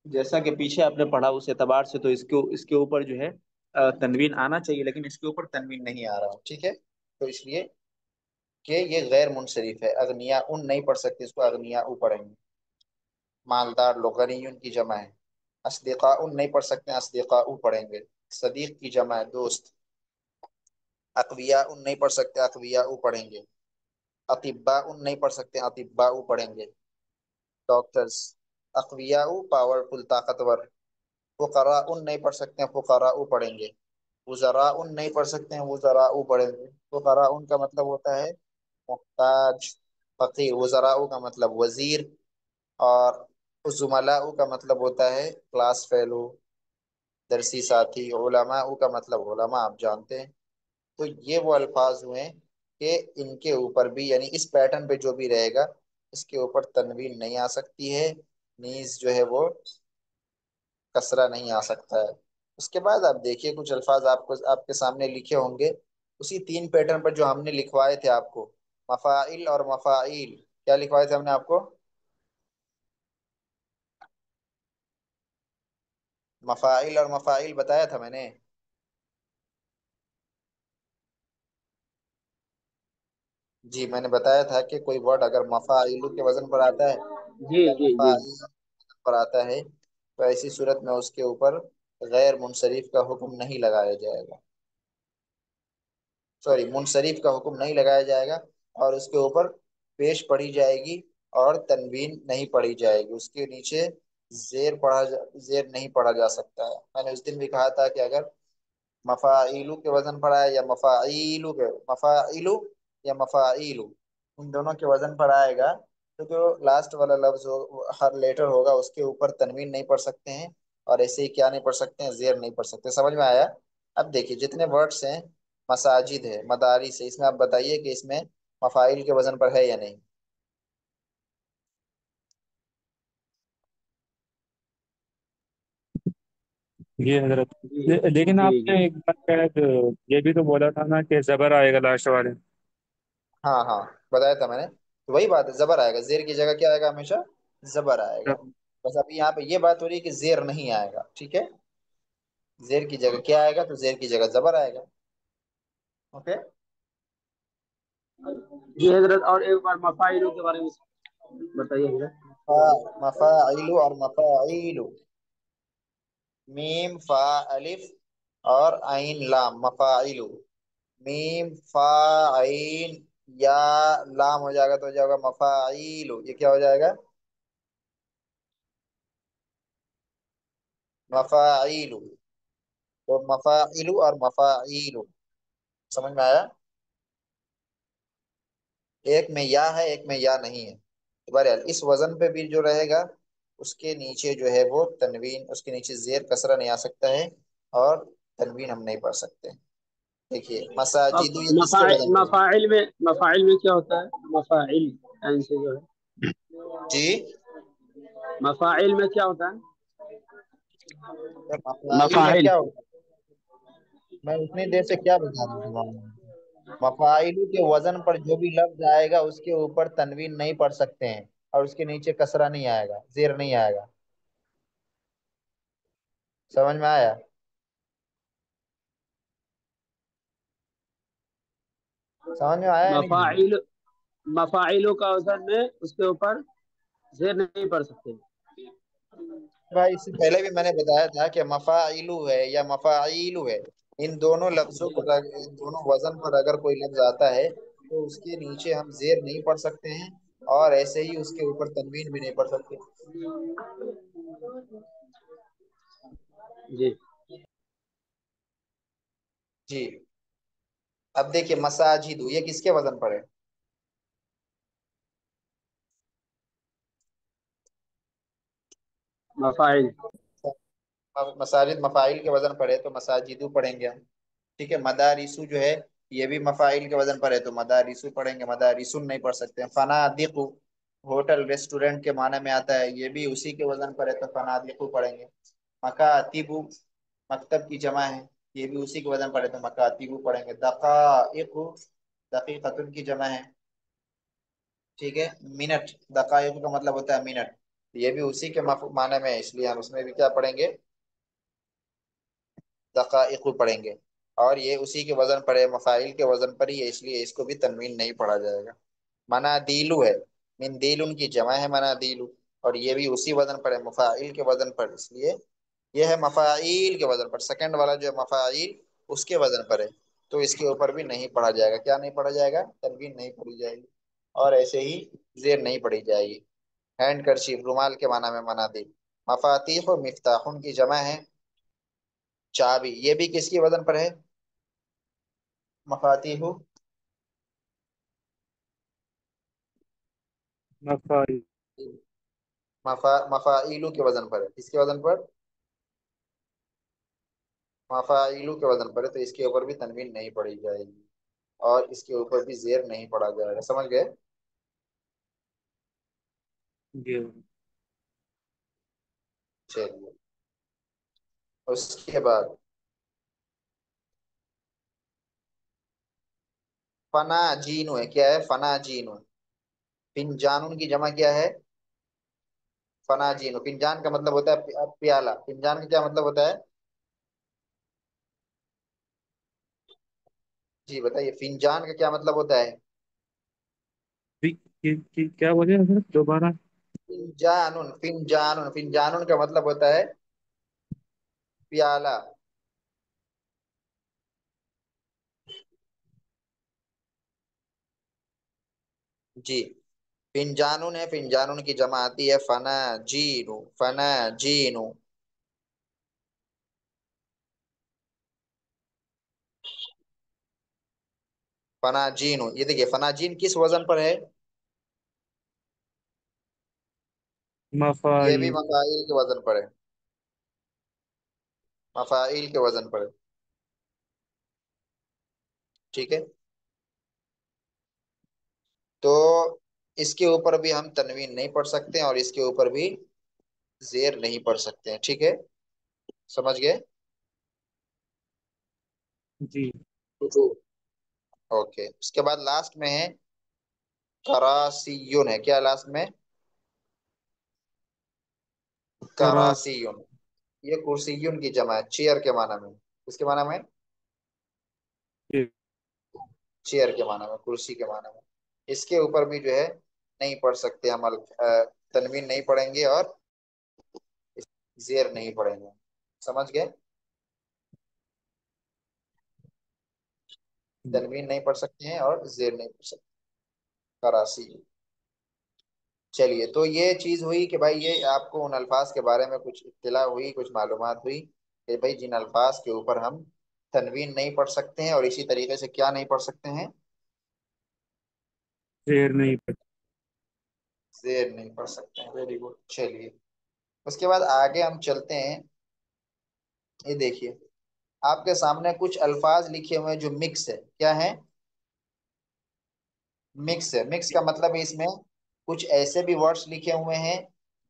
D: जैसा कि पीछे आपने पढ़ा उस एतबार से तो इसके ऊपर जो है तनवीन आना चाहिए, लेकिन इसके ऊपर तनवीन नहीं आ रहा। ठीक है, तो इसलिए
A: कि ये गैर मुनसरिफ है। अगनिया उन नहीं पढ़ सकते, इसको अगनिया उ पढ़ेंगे। मालदार लोग गनीयुन की जमा है। अस्दिका उन नहीं पढ़ सकते, अस्दिका उ पढ़ेंगे। सदीक की जमा है, दोस्त। अकविया उन नहीं पढ़ सकते, अकविया उ पढ़ेंगे। अतिब्बा उन नहीं पढ़ सकते, अतिब्बा उ पढ़ेंगे। डॉक्टर्स। अकविया उ पावरफुल, ताकतवर। फुकरा उन नहीं पढ़ सकते हैं, फुकरा उ पढ़ेंगे। वुजरा उन नहीं पढ़ सकते हैं, वुजरा उ पढ़ेंगे। फुकरा उन का मतलब होता है मुहताज, फकीर। वुजरा उ का मतलब वजीर। और जुमला उ का मतलब होता है क्लास फेलो, दरसी साथी। उलमा उ का मतलब उलमा, आप जानते हैं। तो ये वो अल्फाज हुए कि इनके ऊपर भी, यानी इस पैटर्न पे जो भी रहेगा, इसके ऊपर तनवीन नहीं आ सकती है। नीज जो है वो कसरा नहीं आ सकता है। उसके बाद आप देखिए कुछ अल्फाज आपको आपके सामने लिखे होंगे, उसी तीन पैटर्न पर जो हमने लिखवाए थे आपको। मफाइल और मफाइल, क्या लिखवाए थे हमने आपको? मफाइल और मफाइल बताया था मैंने। जी, मैंने बताया था कि कोई वर्ड अगर मफाइलू के वजन पर आता है
D: जी
A: या
D: जी जी।
A: मफाइल पर आता है, तो ऐसी सूरत में उसके ऊपर गैर मुनसरिफ का हुक्म नहीं लगाया जाएगा। सॉरी, मुनसरिफ का हुक्म नहीं लगाया जाएगा, और उसके ऊपर पेश पढ़ी जाएगी, और तनवीन नहीं पढ़ी जाएगी। उसके नीचे जेर नहीं पढ़ा जा सकता है। मैंने उस दिन भी कहा था कि अगर मफाइलू के वजन पर आए, या मफाइलू या मफाइलू, इन दोनों के वजन पर आएगा, तो जो लास्ट वाला लफ्ज हो, हर लेटर होगा, उसके ऊपर तनवीन नहीं पढ़ सकते हैं। और ऐसे ही क्या नहीं पढ़ सकते हैं, जेर नहीं पढ़ सकते। समझ में आया? अब देखिए जितने वर्ड्स हैं, मसाजिद है, मदारिस है, इसमें आप बताइए कि इसमें मफाइल के वजन पर है या नहीं।
C: जी हजरत।
D: जी
C: लेकिन
D: जी जी।
C: आपने एक बार शायद ये भी तो बोला था ना कि जबर आएगा लास्ट वाले।
A: हाँ हाँ, बताया था मैंने। तो वही बात है, जबर आएगा। जेर की जगह क्या आएगा? हमेशा जबर आएगा। बस अभी यहाँ पे ये बात हो रही है कि जेर नहीं आएगा, ठीक है। जेर की जगह क्या आएगा? तो जेर की जगह जबर आएगा। ओके।
D: जी हजरत, और एक बार मफाइलों के बारे में बताइए हजरत।
A: मफाइलु और मफाइलु। मीम फा अलिफ और आइन लाम, मफाइलु। मीम फा आइन या लाम हो जाएगा तो हो जाएगा मफाइलु। ये क्या हो जाएगा? मफाइलु। तो मफाइलु और मफाइलु, समझ में आया? एक में या है, एक में या नहीं है। तो बहरहाल इस वजन पे भी जो रहेगा, उसके नीचे जो है वो तनवीन, उसके नीचे जेर कसरा नहीं आ सकता है, और तनवीन हम नहीं पढ़ सकते। देखिए
D: अब
A: मसाजिदु, ये किसके वजन पे है?
D: मफाइल में क्या होता है? मफाइल यानी से जो है,
A: जी।
D: मफाइल में क्या होता है?
A: तो मफाइल में
D: मफाइल।
A: क्या होगा? मैं उतनी देर से क्या बता रहा हूँ तुम्हारे? मफाइलु के वजन पर जो भी लफ्ज आएगा, उसके ऊपर तनवीन नहीं पढ़ सकते हैं, और उसके नीचे कसरा नहीं आएगा, जेर नहीं आएगा। समझ में आया? समझ में आया या नहीं?
D: मफाइल मफाइलों का वजन में उसके ऊपर जेर नहीं पड़ सकते।
A: भाई इससे पहले भी मैंने बताया था कि मफाइलु है या मफाइलु है, इन दोनों लफ्जों पर इन दोनों वजन पर अगर कोई लफ्ज आता है, तो उसके नीचे हम जेर नहीं पढ़ सकते हैं, और ऐसे ही उसके ऊपर तनवीन भी नहीं पढ़ सकते।
D: जी।
A: जी। अब देखिए मसाजिदु, ये किसके वजन पर है?
D: मफाइल।
A: मसाजिद मफाइल के वजन पर है, तो मसाजिदु पढ़ेंगे हम। ठीक है। मदारिसु जो है, ये भी मफाइल के वजन पर है, तो मदारिसु पढ़ेंगे। मदारिसुन नहीं पढ़ सकते हैं। फनादिकु, होटल रेस्टोरेंट के माने में आता है, ये भी उसी के वजन पर है, तो फनादिकु पढ़ेंगे। मकातिबु, मकतब की जमा है, ये भी उसी के वजन पर है, तो मकातिबु पढ़ेंगे। दकाइकु, दकीकतुन की जमा है, ठीक है। मिनट, दकाइक का मतलब होता है मिनट, ये भी उसी के माने में है, इसलिए हम उसमें भी क्या पढ़ेंगे? दकाइकु पढ़ेंगे। और ये उसी के वजन पर है, मफाइल के वजन पर ही है, इसलिए इसको भी तनवीन नहीं पढ़ा जाएगा। मनादीलू है, मिंदीलुन की जमा है मनादीलू, और ये भी उसी वजन पर है, मफाइल के वजन पर, इसलिए ये है मफाइल के वजन पर। सेकंड वाला जो है मफाइल, उसके वजन पर है, तो इसके ऊपर भी नहीं पढ़ा जाएगा। क्या नहीं पढ़ा जाएगा? तनवीन नहीं पढ़ी जाएगी। और ऐसे ही जेर नहीं पढ़ी जाएगी। हैंड करशीफ, रुमाल के माना में मनादिल। मफातीह और मिफ्ताहुन की जमा है चाबी, ये भी किसके वजन पर है? मफातीहु,
C: मफाई
A: मफाइलू के वजन पर है। किसके वजन पर? मफाइलू के वजन पर है, तो इसके ऊपर भी तनवीन नहीं पढ़ी जाएगी, और इसके ऊपर भी जेर नहीं पढ़ा जाएगा। समझ गए?
C: ये
A: चलिए, उसके बाद फना जीनु है। क्या है? फना जीनु। फिनजानुन की जमा क्या है? फना जीनु। फिनजान का मतलब होता है प्याला। फिनजान का क्या मतलब होता है? जी बताइए, फिनजान का क्या मतलब होता है?
C: क्या बोले सर दोबारा?
A: फिनजानुन, फिनजानुन, फिनजानुन का मतलब होता है प्याला। जी, फिनजानुन है, फिनजानुन की जमा आती है फना जीनु। फना जीनु। फनाजीन, ये देखिए फनाजीन किस वजन पर है? ये
C: मफाई
A: भी मफाइल के वजन पर है। मफाइल के वजन पर है। ठीक है, तो इसके ऊपर भी हम तनवीन नहीं पढ़ सकते हैं, और इसके ऊपर भी जेर नहीं पढ़ सकते हैं। ठीक है, समझ गए?
C: जी।
A: तो ओके, उसके बाद लास्ट में है करासीयुन है। क्या लास्ट में?
C: करास
A: करासीयुन। ये कुर्सीयुन की जमा है, चेयर के माना में। किसके माना में?
C: ये
A: चेयर के माना में, कुर्सी के माना में। इसके ऊपर भी जो है नहीं पढ़ सकते हम, तनवीन नहीं पढ़ेंगे और जेर नहीं पढ़ेंगे। समझ गए? तनवीन नहीं पढ़ सकते हैं और जेर नहीं पढ़ सकते। करासी। चलिए, तो ये चीज हुई कि भाई ये आपको उन अल्फाज के बारे में कुछ इत्तला हुई, कुछ मालूमात हुई कि भाई जिन अल्फाज के ऊपर हम तनवीन नहीं पढ़ सकते हैं, और इसी तरीके से क्या नहीं पढ़ सकते हैं?
C: शेर नहीं पता।
A: जेर नहीं पढ़ सकते हैं। Very good. चलिए, उसके बाद आगे हम चलते हैं। ये देखिए, आपके सामने कुछ अल्फाज लिखे हुए हैं जो मिक्स है। क्या है? मिक्स है। मिक्स का मतलब है इसमें कुछ ऐसे भी वर्ड्स लिखे हुए हैं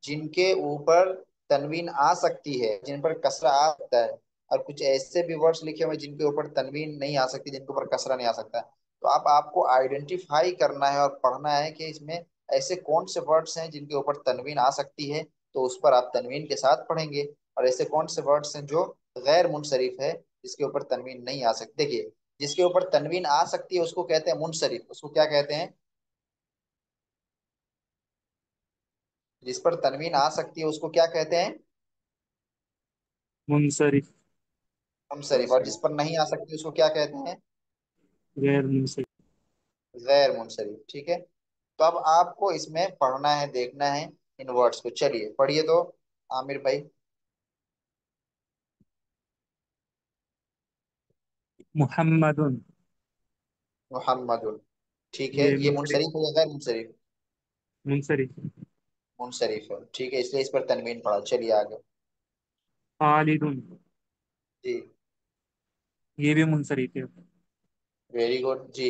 A: जिनके ऊपर तनवीन आ सकती है, जिन पर कसरा आ सकता है, और कुछ ऐसे भी वर्ड्स लिखे हुए हैं जिनके ऊपर तनवीन नहीं आ सकती, जिनके ऊपर कसरा नहीं आ सकता। तो आप आपको आइडेंटिफाई करना है और पढ़ना है कि इसमें ऐसे कौन से वर्ड्स हैं जिनके ऊपर तनवीन आ सकती है, तो उस पर आप तनवीन के साथ पढ़ेंगे। और ऐसे कौन से वर्ड्स हैं जो गैर मुनसरिफ है, जिसके ऊपर तनवीन नहीं आ सकती। देखिए, जिसके ऊपर तनवीन आ सकती है उसको कहते हैं मुनसरिफ। उसको क्या कहते हैं? जिस पर तनवीन आ सकती है उसको क्या कहते हैं?
C: मुनसरिफ।
A: मुनसरिफ। और जिस पर नहीं आ सकती उसको क्या कहते हैं?
C: गैर मुनसरिफ।
A: गैर मुनसरिफ। ठीक है, तो अब आपको इसमें पढ़ना है, देखना है इन वर्ड्स को। चलिए पढ़िए तो, आमिर भाई।
C: मुहम्मदुन।
A: मुहम्मदुल। ठीक है,
C: ये
A: ये
C: मुनसरिफ।
A: मुनसरिफ है या गैर मुनसरिफ?
C: मुनसरिफ।
A: मुनसरिफ है। ठीक है, इसलिए इस पर तनवीन पढ़ा। चलिए आगे।
C: खालिदुन।
A: जी,
C: ये भी मुनसरिफ है।
A: वेरी गुड जी।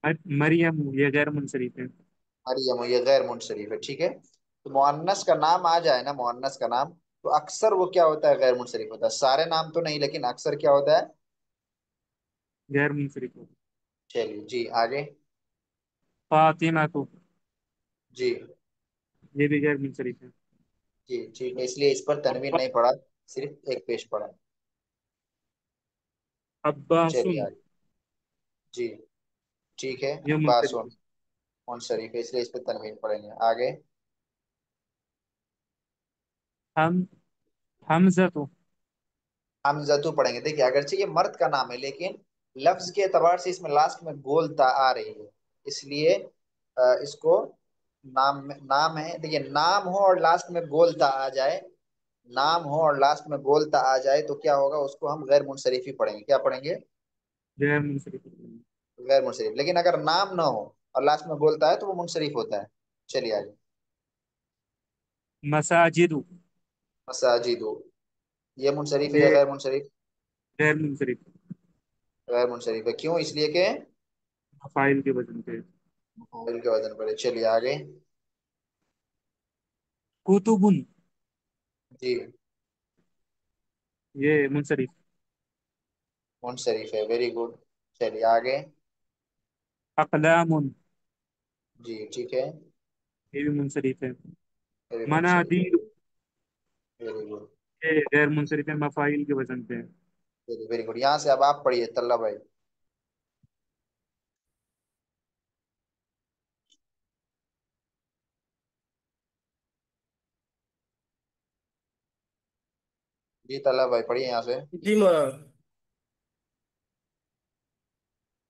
C: मरियम, ये गैर मुनसरिफ है।
A: मरियम, ये गैर मुनसरिफ है। ठीक है, तो मुअन्नस का नाम आ जाए ना, मुअन्नस का नाम, तो अक्सर वो क्या होता है? गैर मुनसरिफ होता है। सारे नाम तो नहीं, लेकिन अक्सर क्या होता है?
C: गैर मुनसरिफ है।
A: चलिए जी, आगे।
C: फातिमा को।
A: जी
C: ये भी गैर मुनसरिफ है।
A: जी, ठीक है, इसलिए इस पर तनवीन
C: अब्बा
A: नहीं पड़ा, सिर्फ एक पेश पड़ा। चलिए
C: अब्बासुन,
A: आगे। जी ठीक है।
C: ये मुंसलिक
A: अब्बासुन
C: है।
A: मुनसरिफ है, इसलिए इस पे तनवीन पढ़ेंगे आगे।
C: हम हमजतु।
A: हमजतु पढ़ेंगे। देखिए अगरचे ये मर्द का नाम है, लेकिन लफ्ज के एतबार से इसमें लास्ट में गोलता आ रही है, इसलिए इसको नाम है। देखिए नाम हो और लास्ट में गोलता आ जाए, नाम हो और लास्ट में गोलता आ जाए तो क्या होगा, उसको हम गैर मुनसरिफ ही पढ़ेंगे। क्या पढ़ेंगे?
C: गैर मुंसलिक।
A: गैर मुनसरिफ। लेकिन अगर नाम ना हो और लास्ट में बोलता है तो वो मुनसरिफ होता है। चलिए आगे।
C: मसाजिदु,
A: मसाजिदो, ये मुनसरिफ है या
C: ये
A: गैर मुनसरिफ?
C: गैर मुंसलिक।
A: गैर मुनसरिफ है, क्यों? इसलिए कि
C: फाइल के वजन पे।
A: मुफाइल के वजन पर है। चलिए आगे।
C: कुतुबुन,
A: जी
C: ये मुंसलिक।
A: मुनसरिफ है, वेरी गुड। चलिए आगे।
C: अकलामुन,
A: जी ठीक है,
C: ये भी मुंसलिक है।
A: वेरी मुनसरिफ है,
C: मनादीर,
A: वेरी गुड,
C: ये गैर मुंसलिक है, मफाइल के वजन पे।
A: Very very good. यहाँ से अब आप पढ़िए तल्ला भाई। जी तल्ला भाई पढ़िए यहाँ से।
B: जी मौलाना।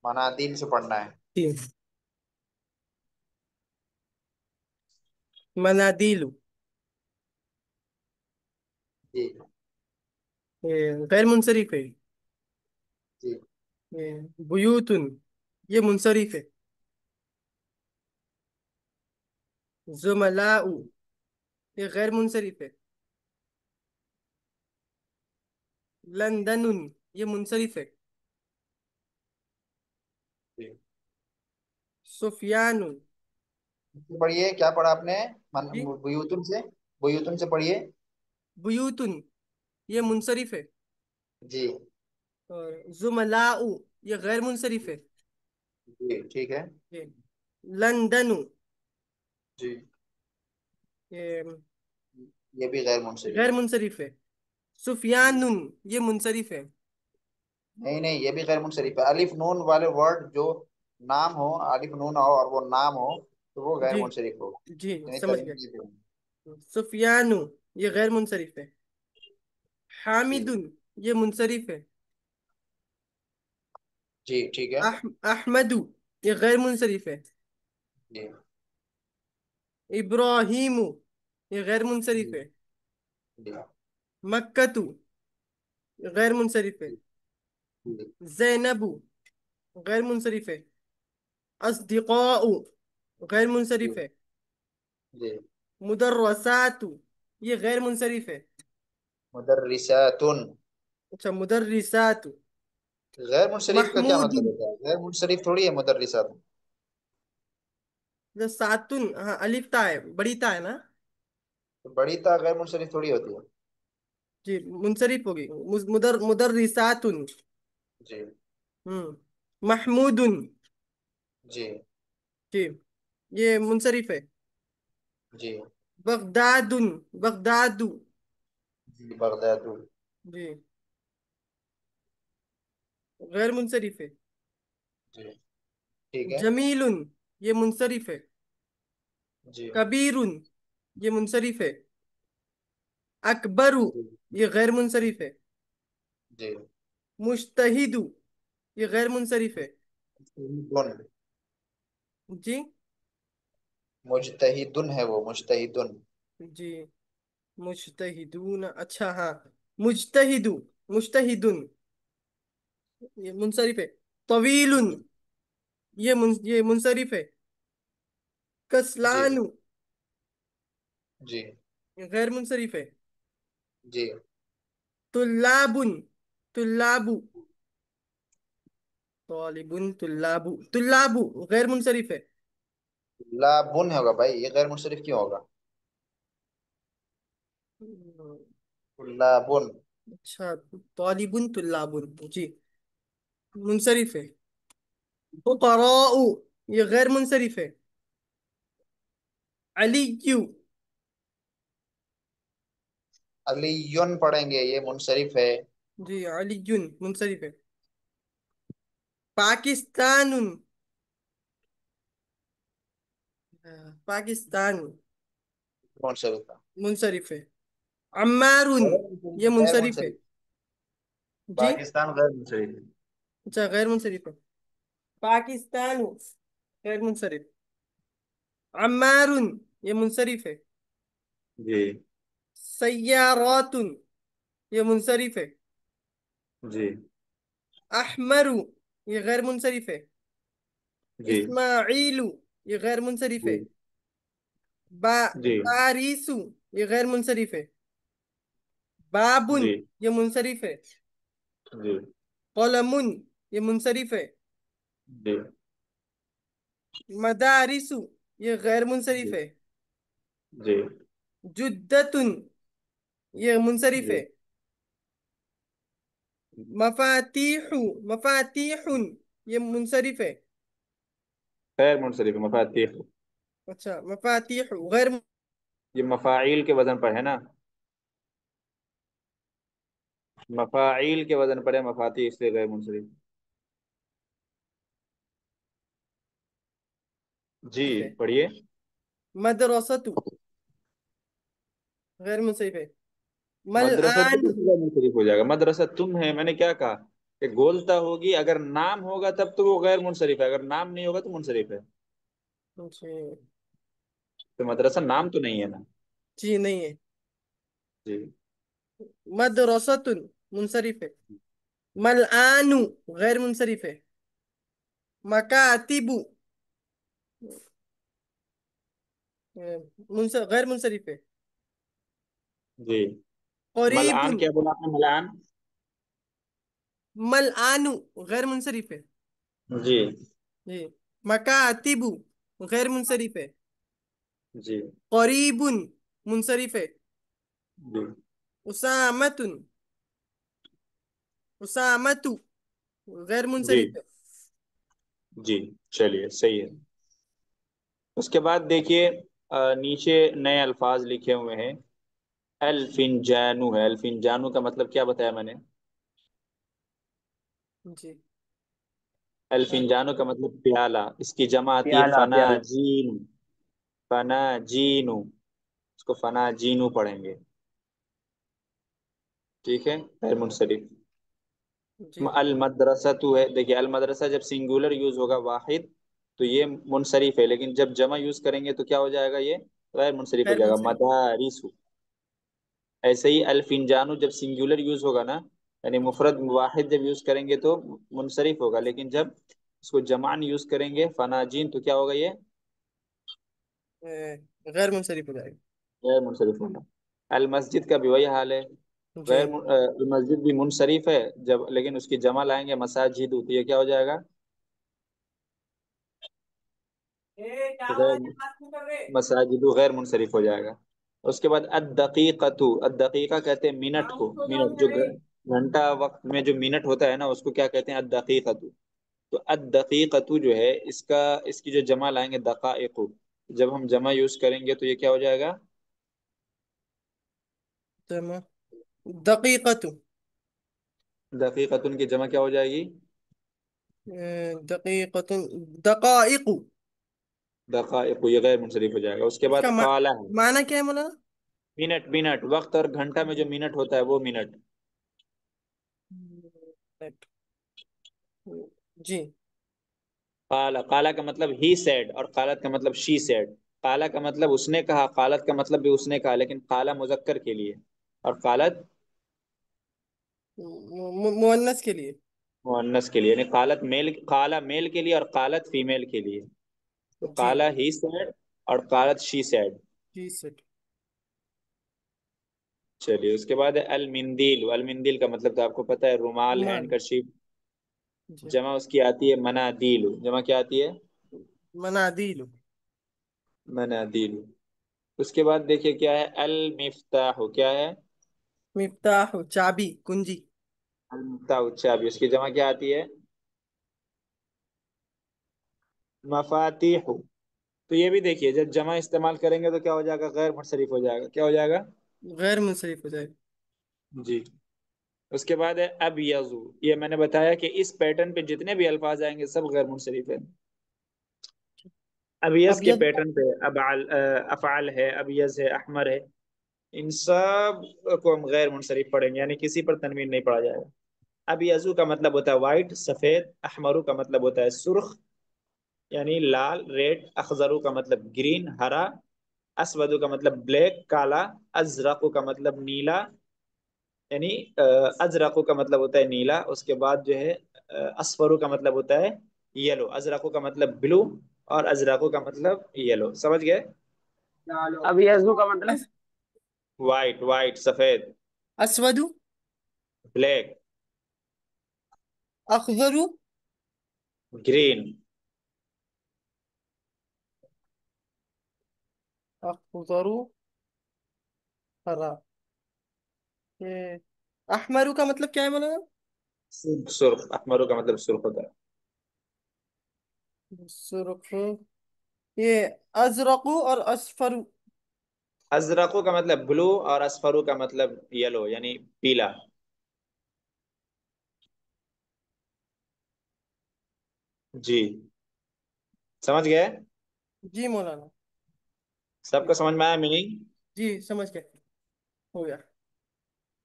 A: मनादिल से पढ़ना है।
B: जी। मनादिलु,
A: जी
B: ये गैर मुंसरिफ है।
A: जी
B: ये बुयूतुन, ये मुंसरिफ है। जुमलाउ, ये गैर मुंसरिफ है। लंदनुन, ये मुंसरिफ है।
A: जी।
B: सुफियानुन।
A: पढ़िए, क्या पढ़ा आपने?
B: जी।
A: बुयूतुन से, बुयूतुन से पढ़िए।
B: बुयूतुन, ये मुंसरिफ है।
A: जी
B: और जुमलाउ, ये गैर मुंसरिफ है।
A: जी ठीक है।
B: ये लंदनु,
A: जी
B: ये
A: ये भी गैर मुनसरिफ
B: गैर
A: है।
B: मुंसरिफ है।
A: जी
B: सुफियानुन, ये मुंसरिफ है।
A: नहीं नहीं, ये भी गैर मुनसरिफ है। अलिफ नून वाले वर्ड जो नाम हो, अलिफ नून हो और वो नाम हो, तो वो गैर
B: जी।
A: मुनसरिफ हो।
B: जी
A: यानी
B: समझ
A: तनवीन
B: गए।
A: नहीं देंगे।
B: सुफियानु, ये गैर मुंसरिफ है।
A: जी
B: हामिदुन, ये मुंसरिफ है।
A: जी ठीक है।
B: अहमदु, ये गैर मुंसरिफ है।
A: जी
B: इब्राहिमु, ये गैर
A: जी
B: मुंसरिफ है।
A: जी
B: मक्कतु, ये गैर मुंसरिफ है।
A: जी
B: जैनबु, गैर मुंसरिफ है। अस्दिक़ाउ, गैर
A: जी
B: मुंसरिफ है।
A: जी।
B: मुदर्रसातु, ये गैर मुंसरिफ है।
A: मुदर्रिसातुन,
B: अच्छा मुदर्रिसातु।
A: गैर मुनसरिफ का क्या मतलब
B: महमूदुन,
A: होता है? गैर मुनसरिफ थोड़ी है मुदर्रिसात।
B: जो सातुन, हाँ अलिफ ता है, बड़ी ता है ना।
A: तो बड़ी ता गैर मुनसरिफ थोड़ी होती है।
B: जी मुंसरिफ होगी। मुदर्रिसातुन।
A: जी
B: महमूदुन।
A: जी
B: जी, ये मुंसरिफ है।
A: जी
B: बगदादुन, बगदादु।
A: जी बगदादु।
B: जी, गैर मुंसरिफ है।
A: जी ठीक है।
B: जमीलुन, ये मुंसरिफ है।
A: जी
B: कबीरुन, ये मुंसरिफ है। अकबरु,
A: जी
B: ये गैर मुंसरिफ है।
A: जी।
B: मुश्तहिदु, ये गैर मुंसरिफ है।
A: मुजतहिदुन,
B: जी।
A: मुजतहिदुन है वो, मुजतहिदुन।
B: जी मुज्तहिदून, अच्छा हाँ। मुज्तहिदु, मुज्तहिदुन, ये मुंसरिफ है। तवीलुन,
A: जी
B: ये मुंसरिफ है।
A: जी
B: कस्लानु,
A: जी
B: ये गैर मुंसरिफ है।
A: जी।
B: तुल्लाबुन, तुल्लाबु। तालिबुन, तुल्लाबु, तुल्लाबु गैर मुंसरिफ है।
A: लाबुन होगा भाई, ये गैर मुनसरिफ क्यों होगा? लाबुन।
B: अच्छा, तालिबुन तुल्लाबुन, जी मुंसरिफ है। फुकराउ, ये गैर मुंसरिफ है। अलीयु।
A: अलियुन पढ़ेंगे, ये मुनसरिफ है।
B: जी अलीयुन मुंसरिफ है। पाकिस्तान। पाकिस्तान
A: कौन सा रुका?
B: मुंसरिफ है। अम्मारुन
A: गैर
B: ये
A: मुंसरिफ, गैर
B: मुंसरिफ है।
A: मुंसरिफ।
B: जी।
A: पाकिस्तान गैर मुंसरिफ है।
B: अच्छा, गैर मुंसरिफ है। पाकिस्तान गैर मुंसरिफ। अम्मारुन ये मुंसरिफ है।
C: जी।
B: सय्यारातुन ये मुंसरिफ है।
C: जी।
B: अहमरु ये गैर मुंसरिफ है।
C: जी।
B: इस्माइलु ये गैर मुंसरिफ है।
C: जी। जी।
B: बारिसु ये गैर मुंसरिफ है। बाबुन
C: जी।
B: ये मुंसरिफ है।
C: जी।
B: कलमुन ये मुंसरिफ है।
C: जी।
B: मदारिसु ये गैर मुंसरिफ
C: जी।
B: है।
C: जी।
B: जुद्दतुन ये मुंसरिफ है।
C: जी।
B: मफातीहु मफातीहुन ये मुंसरिफ है।
C: गैर मुनसरिफ मफातिह।
B: अच्छा, मफातीहु गैर
C: ये मफाइल के वजन पर है ना, मफाइल के वजन पर है मफाती, इसलिए गैर मुनसरिफ। जी।
B: मुंसरिफ है।
C: पढ़िए।
B: मदरसतु गैर मुंसरिफ है।
C: मदरसा तो
B: मलआन।
C: कैसे गैर मुनसरिफ हो जाएगा? मदरसा तुम है, मैंने क्या कहा कि गोलता होगी, अगर नाम होगा तब तो वो गैर मुनसरिफ है, अगर नाम नहीं होगा तो मुनसरिफ है।
B: जी।
C: तो मदरसा नाम तो नहीं है ना।
B: जी नहीं है।
C: जी।
B: मदरसतुन मुंसरिफ है। मलआनु गैर मुंसरिफ है। मकातिबु गैर मुंसरिफ है।
C: जी। मलान
B: करीबुन
C: क्या बोला आपने? मलान।
B: मलआनु गैर मुंसरिफ है।
C: जी।
B: जी। मकातिबु गैर मुंसरिफ है।
C: जी।
B: करीबुन मुंसरिफ है।
C: जी।
B: उसामतुन उसामतु गैर
C: जी।
B: मुंसरिफ है।
C: जी। चलिए, सही है। उसके बाद देखिए, नीचे नए अल्फाज लिखे हुए हैं। अल्फिनजानु है। अल्फिनजानु का मतलब क्या बताया मैंने?
B: जी।
C: अल्फिनजानु का मतलब प्याला, इसकी जमा आती है
D: प्याला प्याला।
C: फनाजीन। फनाजीनु। इसको फनाजीनु पढ़ेंगे। ठीक है, गैर मुनसरिफ।
B: जी।
C: अल मदरसा तू है, देखिए अल मदरसा जब सिंगुलर यूज होगा वाहिद तो ये मुनसरिफ है, लेकिन जब जमा यूज करेंगे तो क्या हो जाएगा? ये गैर मुनसरिफ हो
B: गैर
C: जाएगा।
B: मुंसरिफ।
C: मदारिसु। ऐसे ही अल फिनजानु जब सिंगुलर यूज होगा ना, यानी मुफरद वाहिद जब यूज करेंगे तो मुनसरिफ होगा, लेकिन जब इसको जमान यूज करेंगे फनाजीन तो क्या होगा? ये
B: गैर मुंसरिफ हो जाएगा।
C: गैर मुनसरिफ होगा। अल मस्जिद का भी वही हाल है।
B: जी।
C: मस्जिद भी मुनसरिफ है जब, लेकिन उसकी जमा लाएंगे मसाजिद, तो ये क्या हो जाएगा? गैर मसाजिदु गैर मुनसरिफ हो जाएगा। उसके बाद अद्दकीकतु, अद्दकीका कहते हैं मिनट को, मिनट जो घंटा वक्त में जो मिनट होता है ना, उसको क्या कहते हैं? अद्दकीकतु। तो अद्दकीकतु जो है, इसका इसकी जो जमा लाएंगे दकाइकु, जब हम जमा यूज करेंगे तो ये क्या हो जाएगा?
B: तमाम। दकीकतु
C: दकीकतुन की जमा क्या हो जाएगी?
B: दकीकतुन दकाइकु।
C: दकाइकु, ये गैर मुनसरिफ हो जाएगा। उसके
B: इसका
C: बाद काला है।
B: माना क्या है मौलाना?
C: मिनट, मिनट वक्त, और घंटा में जो मिनट होता है वो मिनट।
B: मिनट। जी।
C: काला, काला का मतलब ही सेड, और कालत का मतलब शी सेड। काला का मतलब उसने कहा, कालत का मतलब भी उसने कहा, लेकिन काला मुजक्कर के लिए और कालत
B: मुअन्नस के लिए।
C: मुअन्नस के लिए, यानी कालत मेल, काला मेल के लिए और कालत फीमेल के लिए। तो
B: जी।
C: काला ही सेड और कालत शी सेड।
B: Ji sir.
C: चलिए, उसके बाद है अल मिंदील। अल मिंदील का मतलब तो आपको पता है, रुमाल,
B: रुमाल।
C: हैंडकरशीफ।
B: जी।
C: जमा उसकी आती है मनादील। जमा क्या आती है?
B: मनादिल।
C: मनादील। उसके बाद देखिए क्या है, अल मिफ्ताह, क्या है?
B: मिफ्ताह चाबी कुंजी।
C: अल मिफ्ताह चाबी, उसकी जमा क्या आती है? मफातिह। तो ये भी देखिए, जब जमा इस्तेमाल करेंगे तो क्या हो जाएगा? गैर मुनसरिफ हो जाएगा। क्या हो जाएगा?
B: गैर मुंसरिफ हो जाएगा।
C: जी। उसके बाद है अब यजू। ये मैंने बताया कि इस पैटर्न पे जितने भी अल्फाज आएंगे सब गैर मुनसरिफ है। अबियस
B: अब
C: के
B: यद।
C: पैटर्न पे अफआल है, अबियस है, अहमर है, इन सब को हम गैर मुनसरिफ पढ़ेंगे, यानी किसी पर तनवीन नहीं पढ़ा जाएगा। अबियजू का मतलब होता है वाइट सफेद, अहमरू का मतलब होता है सुर्ख यानी लाल रेड, अखजरू का मतलब ग्रीन हरा, असवदू का मतलब ब्लैक काला, अजरकू का मतलब नीला यानी अजरकू का मतलब होता है नीला। उसके बाद जो है असफरू का मतलब होता है येलो, अजरकू का मतलब ब्लू और अजरकू का मतलब येलो। समझ गए?
E: अब यज्ञ का मतलब।
B: अस,
C: वाइट वाइट सफेद,
B: अस्वदु।
C: ब्लैक,
B: अखजरु।
C: ग्रीन,
B: अखजरु। हरा। ये अहमरू का मतलब क्या है मौलाना?
C: सुर्ख। सुर्ख, अहमरू का मतलब सुर्ख होता है।
B: सुर्ख। ये अजरकु और असफरु।
C: अजरकू का मतलब ब्लू और असफरू का मतलब येलो यानी पीला। जी, समझ गए?
B: जी मौलाना।
C: सबको समझ में आया मीनिंग?
B: जी समझ गए। हो गया।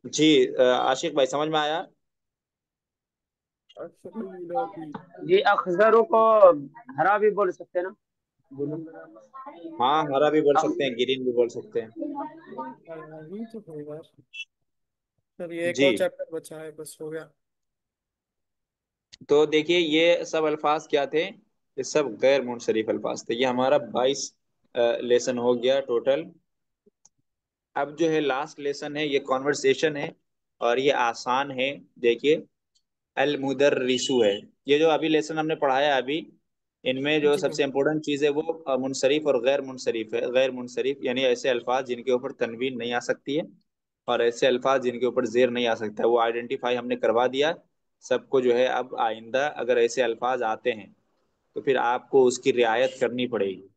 C: जी, आशिक भाई समझ में आया?
E: जी अखजरों को हरा भी बोल सकते हैं ना।
C: हाँ, हरा भी बोल
E: अख-
C: सकते हैं, ग्रीन भी बोल सकते हैं।
B: ये तो होगा। चलिए एक
C: जी,
B: और चैप्टर बचा है, बस हो गया।
C: तो देखिए ये सब अल्फाज क्या थे? ये सब गैर मुनसरिफ अल्फाज थे। ये हमारा 22 लेसन हो गया टोटल। अब जो है लास्ट लेसन है, ये कॉन्वर्सेशन है और ये आसान है। देखिए, अल मुदर्रिसु है। ये जो अभी लेसन हमने पढ़ाया अभी, इनमें जो
B: जी
C: सबसे इम्पोर्टेंट चीज़ है वो मुनसरिफ और गैर मुनसरिफ है। गैर मुनसरिफ यानी ऐसे अल्फाज जिनके ऊपर तनवीन नहीं आ सकती है, और ऐसे अल्फाज जिनके ऊपर जेर नहीं आ सकता है, वो आइडेंटिफाई हमने करवा दिया सबको। जो है अब आइंदा अगर ऐसे अल्फाज आते हैं तो फिर आपको उसकी रियायत करनी पड़ेगी।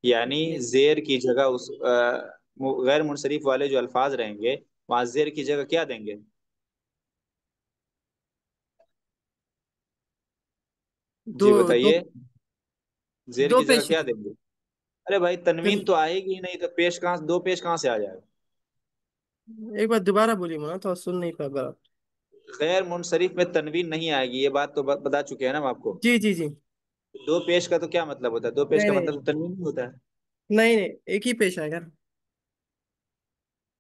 C: यानी
B: जी।
C: जेर की जगह उस गैर मुनसरिफ वाले जो अल्फाज रहेंगे वहां जेर की जगह क्या देंगे?
B: दो
C: जी
B: दो
C: बताइए, जेर
B: दो
C: की जगह
B: पेश
C: क्या
B: है।
C: देंगे? अरे भाई, तनवीन तो आएगी ही नहीं तो पेश कहाँ, दो पेश कहाँ से आ जाएगा?
B: एक बार दोबारा बोलिए मना, तो सुन नहीं पा बराबर।
C: गैर मुनसरिफ में तनवीन नहीं आएगी, ये बात तो बता चुके हैं ना हम आपको।
B: जी जी जी।
C: दो पेश का तो क्या मतलब होता है? दो पेश
B: नहीं
C: का
B: नहीं।
C: मतलब तो तनवीन नहीं होता है।
B: नहीं नहीं, एक ही पेश आएगा।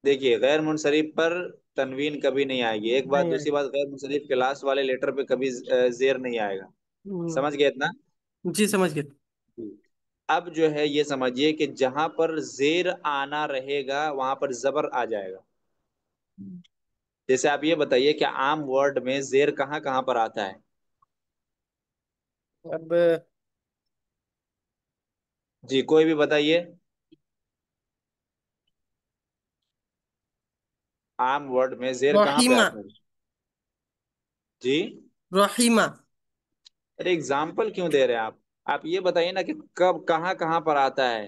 C: देखिए, गैर मुनसरिफ पर तनवीन कभी नहीं आएगी, एक बात।
B: नहीं
C: दूसरी
B: आएगा।
C: बात, गैर मुनसरिफ के लास्ट वाले लेटर पे कभी जेर नहीं आएगा।
B: हम्म,
C: समझ गए इतना?
B: जी समझ गए।
C: अब जो है ये समझिए कि जहां पर जेर आना रहेगा वहां पर जबर आ जाएगा। जैसे आप ये बताइए कि आम वर्ड में जेर कहाँ कहाँ पर आता है?
B: अब
C: जी, कोई भी बताइए। आम वर्ड में जेर कहाँ पे
B: रहीमा।
C: आता है? जी,
B: रहीमा।
C: अरे एग्जाम्पल क्यों दे रहे हैं आप ये बताइए ना कि कब कहाँ कहाँ पर आता है,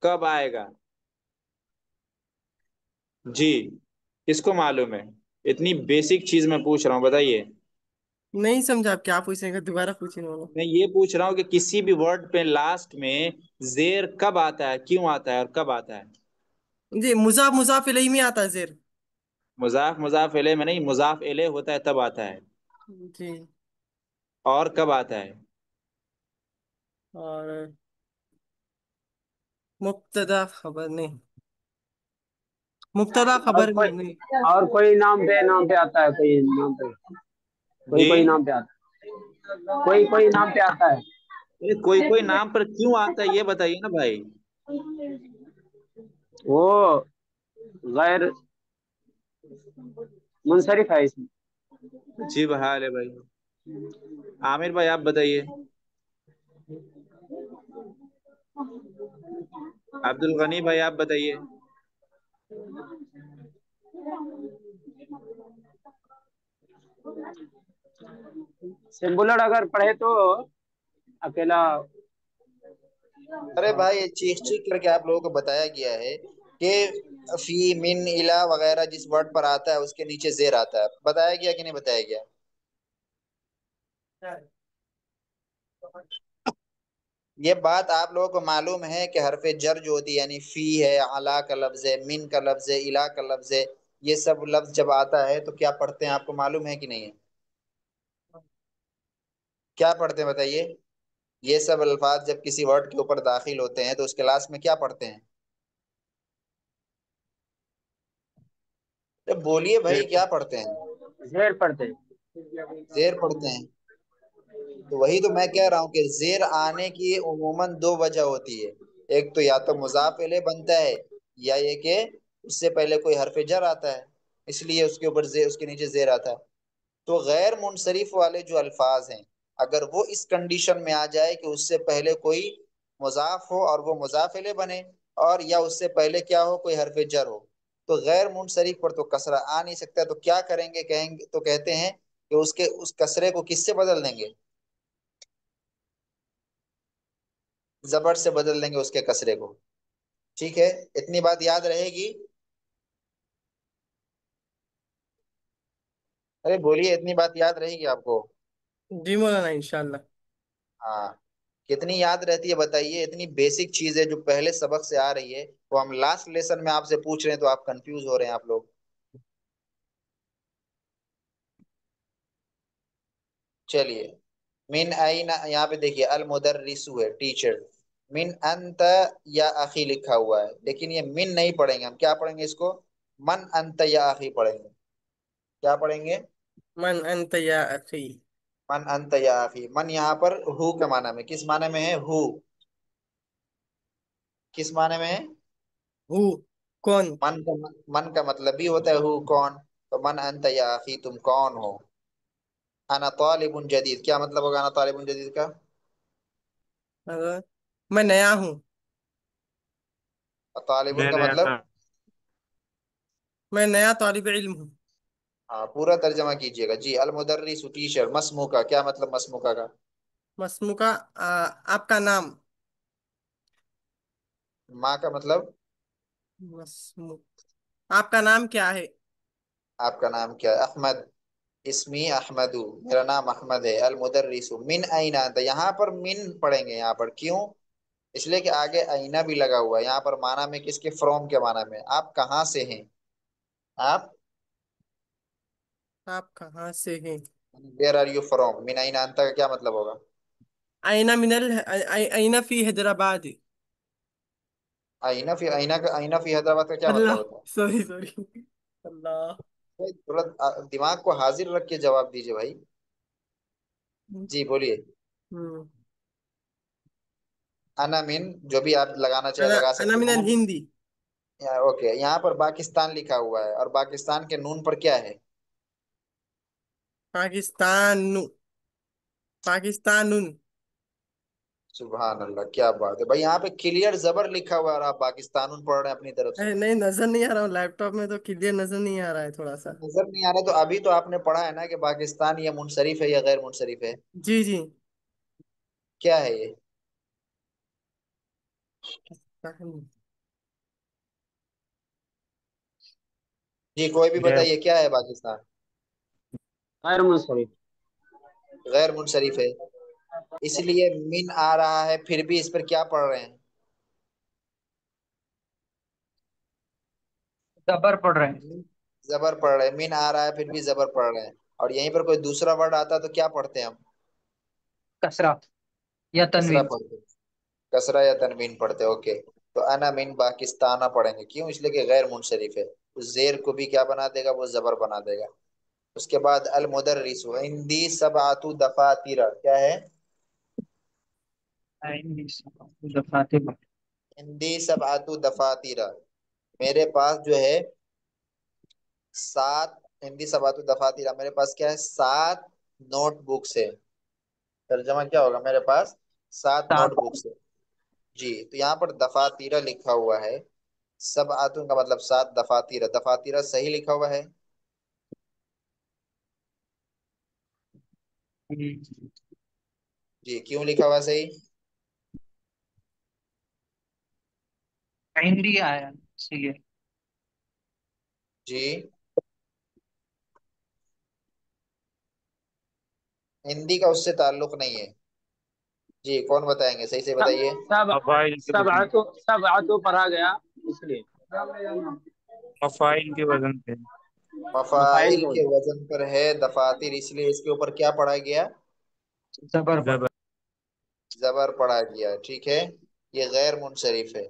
C: कब आएगा? जी, किसको मालूम है? इतनी बेसिक चीज मैं पूछ रहा हूँ, बताइए।
B: नहीं समझा, आप क्या पूछेंगे, दोबारा पूछिए बोलो।
C: मैं ये पूछ रहा हूँ कि किसी भी वर्ड पे लास्ट में जेर कब आता है, क्यों आता है और कब आता है?
B: जी मुजाफ मुजाफ इलैही में आता है जेर।
C: मुजाफ मुजाफ इले में नहीं, मुजाफ इले होता है तब आता है।
B: जी।
C: और कब आता है?
B: और मुब्तदा खबर नहीं, मुब्तदा
E: और
B: खबर
E: कोई
B: नहीं।
E: और कोई नाम पे आता है, कोई नाम पे,
C: जी,
E: कोई नाम पे आता है, कोई नाम पे आता है।
C: ये कोई कोई नाम पर क्यों आता है ये बताइए ना भाई।
E: वो गैर मुनसरिफ है इसमें।
C: जी हाल है भाई। आमिर भाई आप बताइए। अब्दुल गनी भाई आप बताइए।
E: सिंगुलर अगर पढ़े तो अकेला।
A: अरे भाई, ये चीख चीख करके आप लोगों को बताया गया है कि फी मिन इला वगैरह जिस वर्ड पर आता है उसके नीचे जेर आता है। बताया गया कि नहीं बताया गया? ये बात आप लोगों को मालूम है कि हरफ जर जो होती है, यानी फी है, अला का लफ्ज है, मिन का लफ्ज है, इला का लफ्ज है, ये सब लफ्ज जब आता है तो क्या पढ़ते हैं, आपको मालूम है कि नहीं है? क्या पढ़ते हैं बताइए? ये सब अल्फाज जब किसी वर्ड के ऊपर दाखिल होते हैं तो उस क्लास में क्या पढ़ते हैं? तो बोलिए भाई, क्या पढ़ते हैं?
E: जेर पढ़ते हैं।
A: जेर पढ़ते हैं। तो वही तो मैं कह रहा हूँ कि जेर आने की उमूमन दो वजह होती है। एक तो या तो मुजाफ इले बनता है, या ये कि उससे पहले कोई हरफ जर आता है, इसलिए उसके ऊपर जेर, उसके नीचे जेर आता है। तो गैर मुनसरिफ वाले जो अल्फाज हैं, अगर वो इस कंडीशन में आ जाए कि उससे पहले कोई मुजाफ हो और वो मुजाफ इले बने, और या उससे पहले क्या हो, कोई हरफ जर हो, तो गैर मुनसरिफ पर तो कसरा आ नहीं सकता। तो क्या करेंगे, कहेंगे तो कहते हैं कि उसके उस कसरे को किससे बदल देंगे? जबर से बदल देंगे उसके कसरे को। ठीक है, इतनी बात याद रहेगी? अरे बोलिए, इतनी बात याद रहेगी आपको?
B: जी मौलाना, इंशाल्लाह।
A: हाँ। कितनी याद रहती है बताइए? इतनी बेसिक चीज है जो पहले सबक से आ रही है, वो हम लास्ट लेसन में आपसे पूछ रहे हैं तो आप कंफ्यूज हो रहे हैं आप लोग। चलिए, मिन आईना, यहाँ पे देखिए अल मुदर्रिसु है, टीचर। मिन अंत या अखी लिखा हुआ है, लेकिन ये मिन नहीं पढ़ेंगे हम, क्या पढ़ेंगे इसको? मन अंत या अखी पढ़ेंगे। क्या पढ़ेंगे?
B: मन अंत या अखी।
A: मन अंत या अखी। मन यहाँ पर हु के माना में, किस माने में है हु? किस माने में है?
B: हु, कौन?
A: मन का मतलब भी होता है हु, कौन। तो मन अंत या अखी, तुम कौन हो? अना तालिबुन जदीद, क्या मतलब होगा अना तालिबुन जदीद का?
B: अगर मैं नया हूँ।
A: और तालिबुन
E: मैं
A: का
E: नया
A: मतलब?
E: था।
B: मैं नया तालिब इल्म हूँ।
A: हाँ, पूरा तर्जमा कीजिएगा जी। अल मुदर्रिस टीचर, मसमू का क्या मतलब, मसमू का?
B: मसमुका, आपका नाम।
A: माँ का मतलब?
B: मसमू, आपका नाम क्या है?
A: आपका नाम क्या है? अहमद। इसमी अहमदू, मेरा नाम अहमद है। अल मुदर्रिसु मिन अइना अंत, यहाँ पर मिन पढ़ेंगे। यहाँ पर क्यों? इसलिए कि आगे अइना भी लगा हुआ है। यहाँ पर माना में किसके, फ्रॉम के माना में, आप कहाँ से हैं? आप
B: आप कहाँ से हैं?
A: Where are you from. मिन अइना अंत का क्या मतलब होगा?
B: आइना मिनल आइना फी हैदराबाद।
A: अइना फी, अइना का, अइना फी हैदराबाद का क्या मतलब
B: अल्लाह,
A: होता है?
B: Sorry sorry. अल्लाह।
A: भाई, थोड़ा दिमाग को हाजिर रख के जवाब दीजिए भाई। जी बोलिए।
B: हम्म।
A: अना मिन, जो भी आप लगाना चाहे
B: अना
A: लगा
B: अना
A: सकते हैं,
B: मिनल
A: अना।
B: हिंदी।
A: ओके, यहाँ पर पाकिस्तान लिखा हुआ है और पाकिस्तान के नून पर क्या है?
B: पाकिस्तान, पाकिस्तान।
A: सुभान अल्लाह, क्या बात है भाई, यहाँ पे क्लियर जबर लिखा हुआ है और आप पाकिस्तान पढ़ रहे हैं अपनी तरफ से।
B: अरे नहीं, नजर नहीं आ रहा हूँ लैपटॉप में, तो क्लियर नजर नहीं आ रहा है थोड़ा सा।
A: नजर नहीं आ रहा तो अभी तो आपने पढ़ा है ना कि पाकिस्तान ये मुनसरिफ है या गैर मुनसरिफ है?
B: जी जी।
A: क्या है ये? जी कोई भी
E: गैर
A: बताइए, क्या है पाकिस्तान?
E: गैर मुंसरिफ।
A: गैर मुनसरिफ है। इसलिए मिन आ रहा है, फिर भी इस पर क्या पढ़ रहे हैं?
E: जबर पढ़ रहे हैं।
A: जबर पढ़ रहे हैं। मिन आ रहा है फिर भी जबर पढ़ रहे हैं। और यहीं पर कोई दूसरा वर्ड आता तो क्या पढ़ते हैं हम?
E: कसरा या
A: कसरा
E: तनवीन।
A: पढ़ते, कसरा या तनवीन पढ़ते। ओके। तो अना मिन पाकिस्ताना पढ़ेंगे, क्यों? इसलिए कि गैर मुनसरिफ है। उस जेर को भी क्या बना देगा, वो जबर बना देगा। उसके बाद अल मुदर्रिस हिंदी सब आतू दफातिरा, क्या है?
E: दफाते।
A: हिंदी सब आतू दफातिरा, मेरे पास जो है सात, हिंदी सब आतू दफातिरा, मेरे पास क्या है, सात नोटबुक्स है। तर्जमा क्या होगा, मेरे पास सात
E: सात।
A: नोटबुक्स है। जी, तो यहाँ पर दफातिरा लिखा हुआ है। सब आतू का मतलब सात, दफातिरा, दफातिरा सही लिखा हुआ है? जी, क्यों लिखा हुआ है सही?
E: हिंदी आया इसीलिए।
A: जी, हिंदी का उससे ताल्लुक नहीं है। जी, कौन बताएंगे, सही से
E: सब
A: बताइए।
E: सब
F: मफाइल के
E: सब
F: वजन।
E: आतो सब आतो पढ़ा गया इसलिए।
F: मफाइल के वजन पे।
E: मफाइल
A: मफाइल
E: के
A: के
E: वजह
A: वजन पर है दफातिर, इसलिए इसके ऊपर क्या पढ़ा गया?
E: जबर पर।
F: जबर।
A: जबर पढ़ा गया, ठीक है। ये गैर मुनसरिफ है।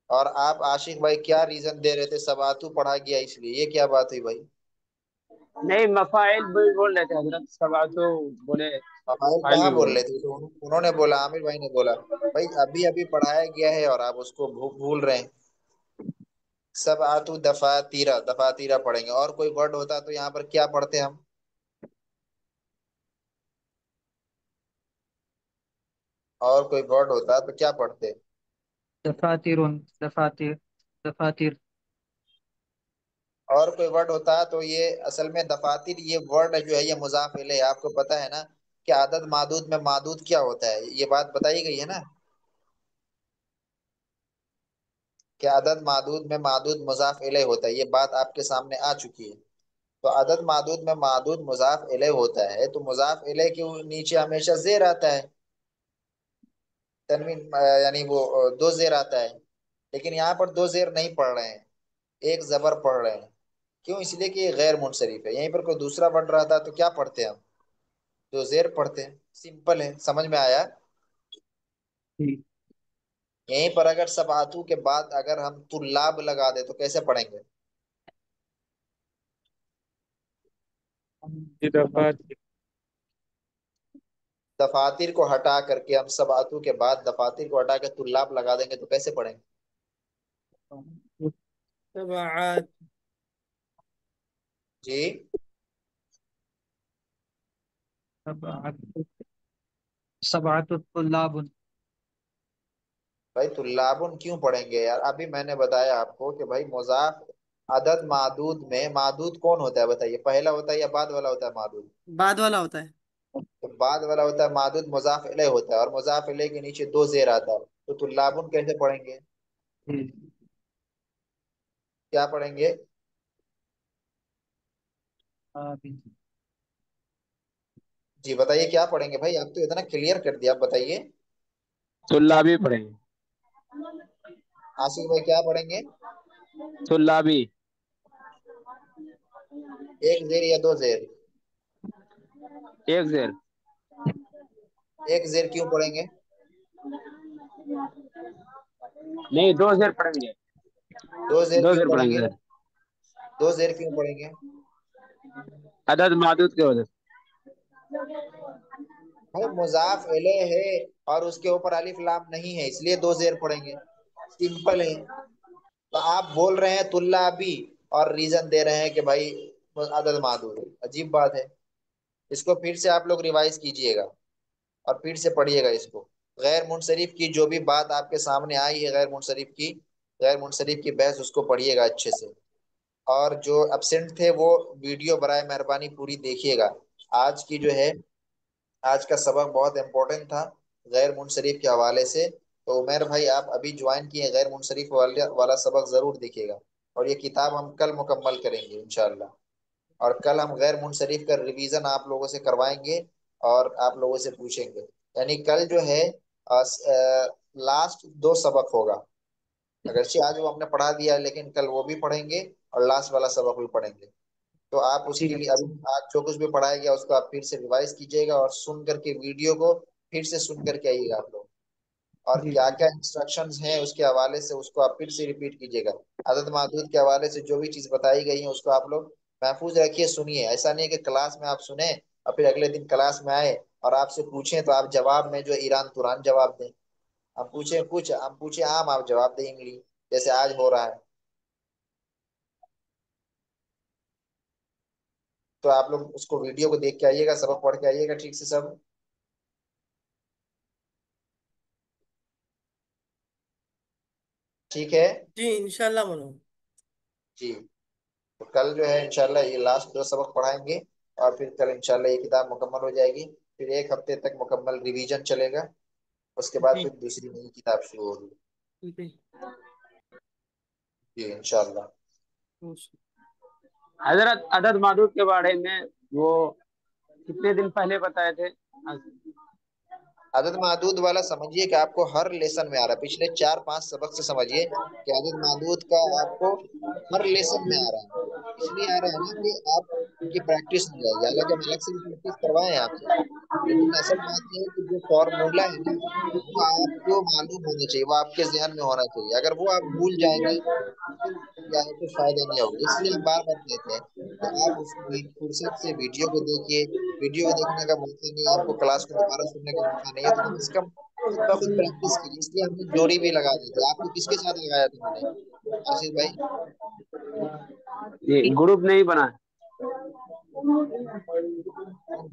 A: और आप आशिक भाई क्या रीजन दे रहे थे, सबातू पढ़ा गया इसलिए, ये क्या बात हुई भाई?
E: नहीं, मफाइल भी बोल रहे थे हजरत, सब आतो बोले
A: हमारे
E: फाइल
A: कहाँ
E: भी
A: बोल
E: बोले।
A: रहे थे, तो उन्होंने बोला, आमिर भाई ने बोला। भाई अभी अभी पढ़ाया गया है और आप उसको भूल रहे हैं। सब आतू दफातीरा, दफातीरा पढ़ेंगे। और कोई वर्ड होता तो यहाँ पर क्या पढ़ते हम? और कोई वर्ड होता तो क्या पढ़ते?
E: दफातिर, दफातिर, दफातिर।
A: और कोई वर्ड होता तो ये असल में दफातिर, ये वर्ड जो है ये मुजाफ इलैह है। आपको पता है ना कि आदद मादूद में मादूद क्या होता है, ये बात बताई गई है ना कि आदद मादूद में मादूद मुजाफ इलैह होता है, ये बात आपके सामने आ चुकी है। तो अदद मादूद में मादूद मुजाफ इलैह होता है, तो मुजाफ इलैह के नीचे हमेशा जेर आता है, तनवीन यानी वो दो जेर आता है। लेकिन यहाँ पर दो जेर नहीं पढ़ रहे हैं, एक जबर पढ़ रहे हैं। क्यों? इसलिए कि ये गैर मुनसरिफ है। यहीं पर कोई दूसरा पढ़ रहा था तो क्या पढ़ते हम? दो जेर पढ़ते हैं, सिंपल है, समझ में आया?
E: ठीक।
A: यहीं पर अगर सबातू के बाद अगर हम तुल्लाब लगा दे तो कैसे पढ़ेंगे?
F: ये दफा।
A: दफातिर को हटा करके हम सबातू के बाद दफातिर को हटा के तुल्लाब लगा देंगे तो कैसे पढ़ेंगे?
B: तबाअत।
A: जी,
E: सबातुल्लाब।
A: भाई तुल्लाबुन क्यों पढ़ेंगे यार? अभी मैंने बताया आपको कि भाई मुजाफ अदद मादूद में मादूद कौन होता है बताइए, पहला होता है या बाद वाला होता है मादूद?
B: बाद वाला होता है।
A: तो बाद वाला होता है मादूद, मुजाफ इलैह होता है, और मुजाफ इलैह के नीचे दो जेर आता है। तो तुल्लाबुन कैसे पढ़ेंगे? क्या पढ़ेंगे? जी बताइए, क्या पढ़ेंगे भाई? आप तो इतना क्लियर कर दिया, आप बताइए।
E: तुल्लाबी पढ़ेंगे।
A: आशिक भाई क्या पढ़ेंगे?
E: तुल्लाबी।
A: एक जेर या दो जेर?
E: एक जेर।
A: एक जेर क्यों पढ़ेंगे?
E: नहीं, दो जेर पढ़ेंगे।
A: दो जेर
E: दो
A: क्यों
E: जेर
A: पढ़ेंगे?
E: पढ़ेंगे।
A: दो जेर क्यों पढ़ेंगे?
E: अदद मादूद की वजह
A: भाई मुजाफ इलैह है और उसके ऊपर अलिफ लाम नहीं है, इसलिए दो जेर पढ़ेंगे, सिंपल है। तो आप बोल रहे हैं तुल्लाबी और रीजन दे रहे हैं कि भाई अदद मादूद है, अजीब बात है। इसको फिर से आप लोग रिवाइज कीजिएगा और फिर से पढ़िएगा इसको। गैर मुनसरिफ की जो भी बात आपके सामने आई है, गैर मुनसरिफ की बहस, उसको पढ़िएगा अच्छे से। और जो एब्सेंट थे वो वीडियो बराए मेहरबानी पूरी देखिएगा। आज की जो है, आज का सबक बहुत इंपॉर्टेंट था गैर मुनसरिफ के हवाले से। तो उमेर भाई आप अभी ज्वाइन किए, गैर मुनसरिफ वाला सबक जरूर देखिएगा। और ये किताब हम कल मुकम्मल करेंगे इंशाल्लाह। और कल हम गैर मुनसरिफ का रिवीजन आप लोगों से करवाएंगे और आप लोगों से पूछेंगे। यानी कल जो है लास्ट दो सबक होगा। अगरचे आज वो हमने पढ़ा दिया है, लेकिन कल वो भी पढ़ेंगे और लास्ट वाला सबक भी पढ़ेंगे। तो आप
E: ठीक
A: उसके
E: है।
A: लिए अभी आज जो कुछ भी पढ़ाया गया उसको आप फिर से रिवाइज कीजिएगा और सुन करके वीडियो को फिर से सुन करके आइएगा आप लोग। और
E: जी।
A: क्या क्या इंस्ट्रक्शंस हैं उसके हवाले से उसको आप फिर से रिपीट कीजिएगा। अदद मादूद के हवाले से जो भी चीज बताई गई है उसको आप लोग महफूज रखिए, सुनिए। ऐसा नहीं है कि क्लास में आप सुने और फिर अगले दिन क्लास में आए और आपसे पूछें तो आप जवाब में जो ईरान तुरान जवाब दें। हम पूछे कुछ, हम पूछे आम, आप जवाब दें इंग्लिश, जैसे आज हो रहा है। तो आप लोग उसको वीडियो को देख के आइएगा, सबक पढ़ के आइएगा ठीक से सब। ठीक है
B: जी इंशाल्लाह मनो।
A: जी। तो कल जो है इंशाल्लाह ये लास्ट दो सबक पढ़ाएंगे और फिर कल इंशाल्लाह ये किताब मुकम्मल हो जाएगी। फिर एक हफ्ते तक मुकम्मल रिवीजन चलेगा, उसके बाद
B: जी
A: फिर दूसरी नई किताब शुरू होगी।
B: ठीक है।
A: जी इंशाल्लाह।
E: हजरत अदद मादूद के बारे में वो कितने दिन पहले बताए थे?
A: अदद मादूद वाला समझिए कि आपको हर लेसन में आ रहा है, पिछले 4-5 सबक से समझिए कि अदद मादूद का आपको हर लेसन में आ रहा है। इसलिए आ रहा है ना कि आपकी प्रैक्टिस हो जाएगी, हालांकि हम अलग से भी प्रैक्टिस करवाए हैं आपसे, लेकिन असल बात यह है कि जो फॉर्मूला है ना वो आपको मालूम होना चाहिए, वो आपके जहन में होना चाहिए। अगर वो आप भूल जाएंगे तो फिर क्या है कि फायदा नहीं होगा। इसलिए हम बार बार कहते हैं कि आप उस फुर्सत से वीडियो को देखिए। वीडियो को देखने का मौका नहीं, आपको क्लास को दोबारा सुनने का मौका नहीं है, तो कम से कम खुद ब खुद प्रैक्टिस कीजिए। इसलिए हमने जोड़ी भी लगा दी थी। आपको किसके साथ लगाया था मैंने, आशीष भाई?
E: ये ग्रुप नहीं बना है।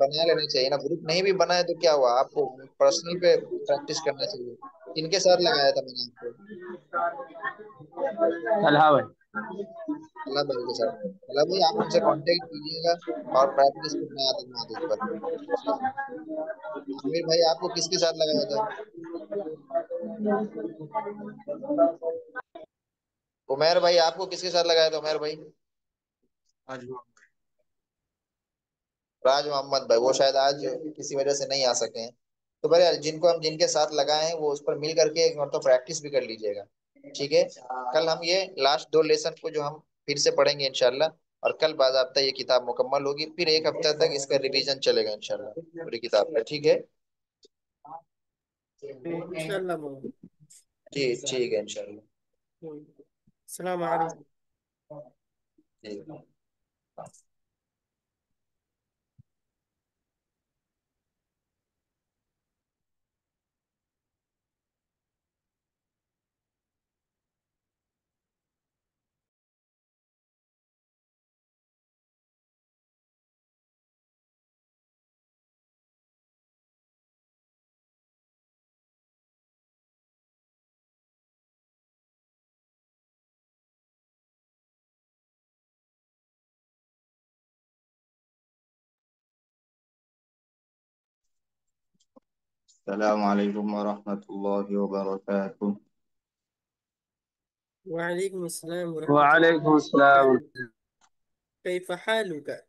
A: बना लेना चाहिए ना, ग्रुप नहीं भी बनाए तो क्या हुआ, आपको पर्सनल पे प्रैक्टिस करना चाहिए। किनके साथ लगाया था मैंने आपको?
E: अल्लाह भाई।
A: अल्लाह भाई के साथ। अल्लाह भाई आप उनसे कांटेक्ट कीजिएगा और प्रैक्टिस करना है आदत मादत पर। जी। आमिर भाई आपको किसके साथ लगाया था? उमेर भाई आपको किसके साथ लगाया था, उमेर भाई? राज मोहम्मद भाई, वो शायद आज किसी वजह से नहीं आ सके हैं। तो बड़े जिनको हम जिनके साथ लगाए हैं वो उस पर मिल करके एक मतलब प्रैक्टिस भी कर लीजिएगा। ठीक है, कल हम ये लास्ट 2 लेसन को जो हम फिर से पढ़ेंगे इंशाल्लाह, और कल बाज़ाब्ता ये किताब मुकम्मल होगी, फिर एक हफ्ता तक इसका रिवीजन चलेगा इंशाल्लाह पूरी किताब का। ठीक है
B: इंशाल्लाह मोहम्मद।
A: जी, ठीक है इंशाल्लाह।
B: सलाम अलैकुम।
A: जी।
C: अस्सलाम वालेकुम वरहमतुल्लाहि वबरकातुह।
B: वालेकुम अस्सलाम वरहमतुल्लाह।
E: वालेकुम अस्सलाम।
B: कैफ हालुका?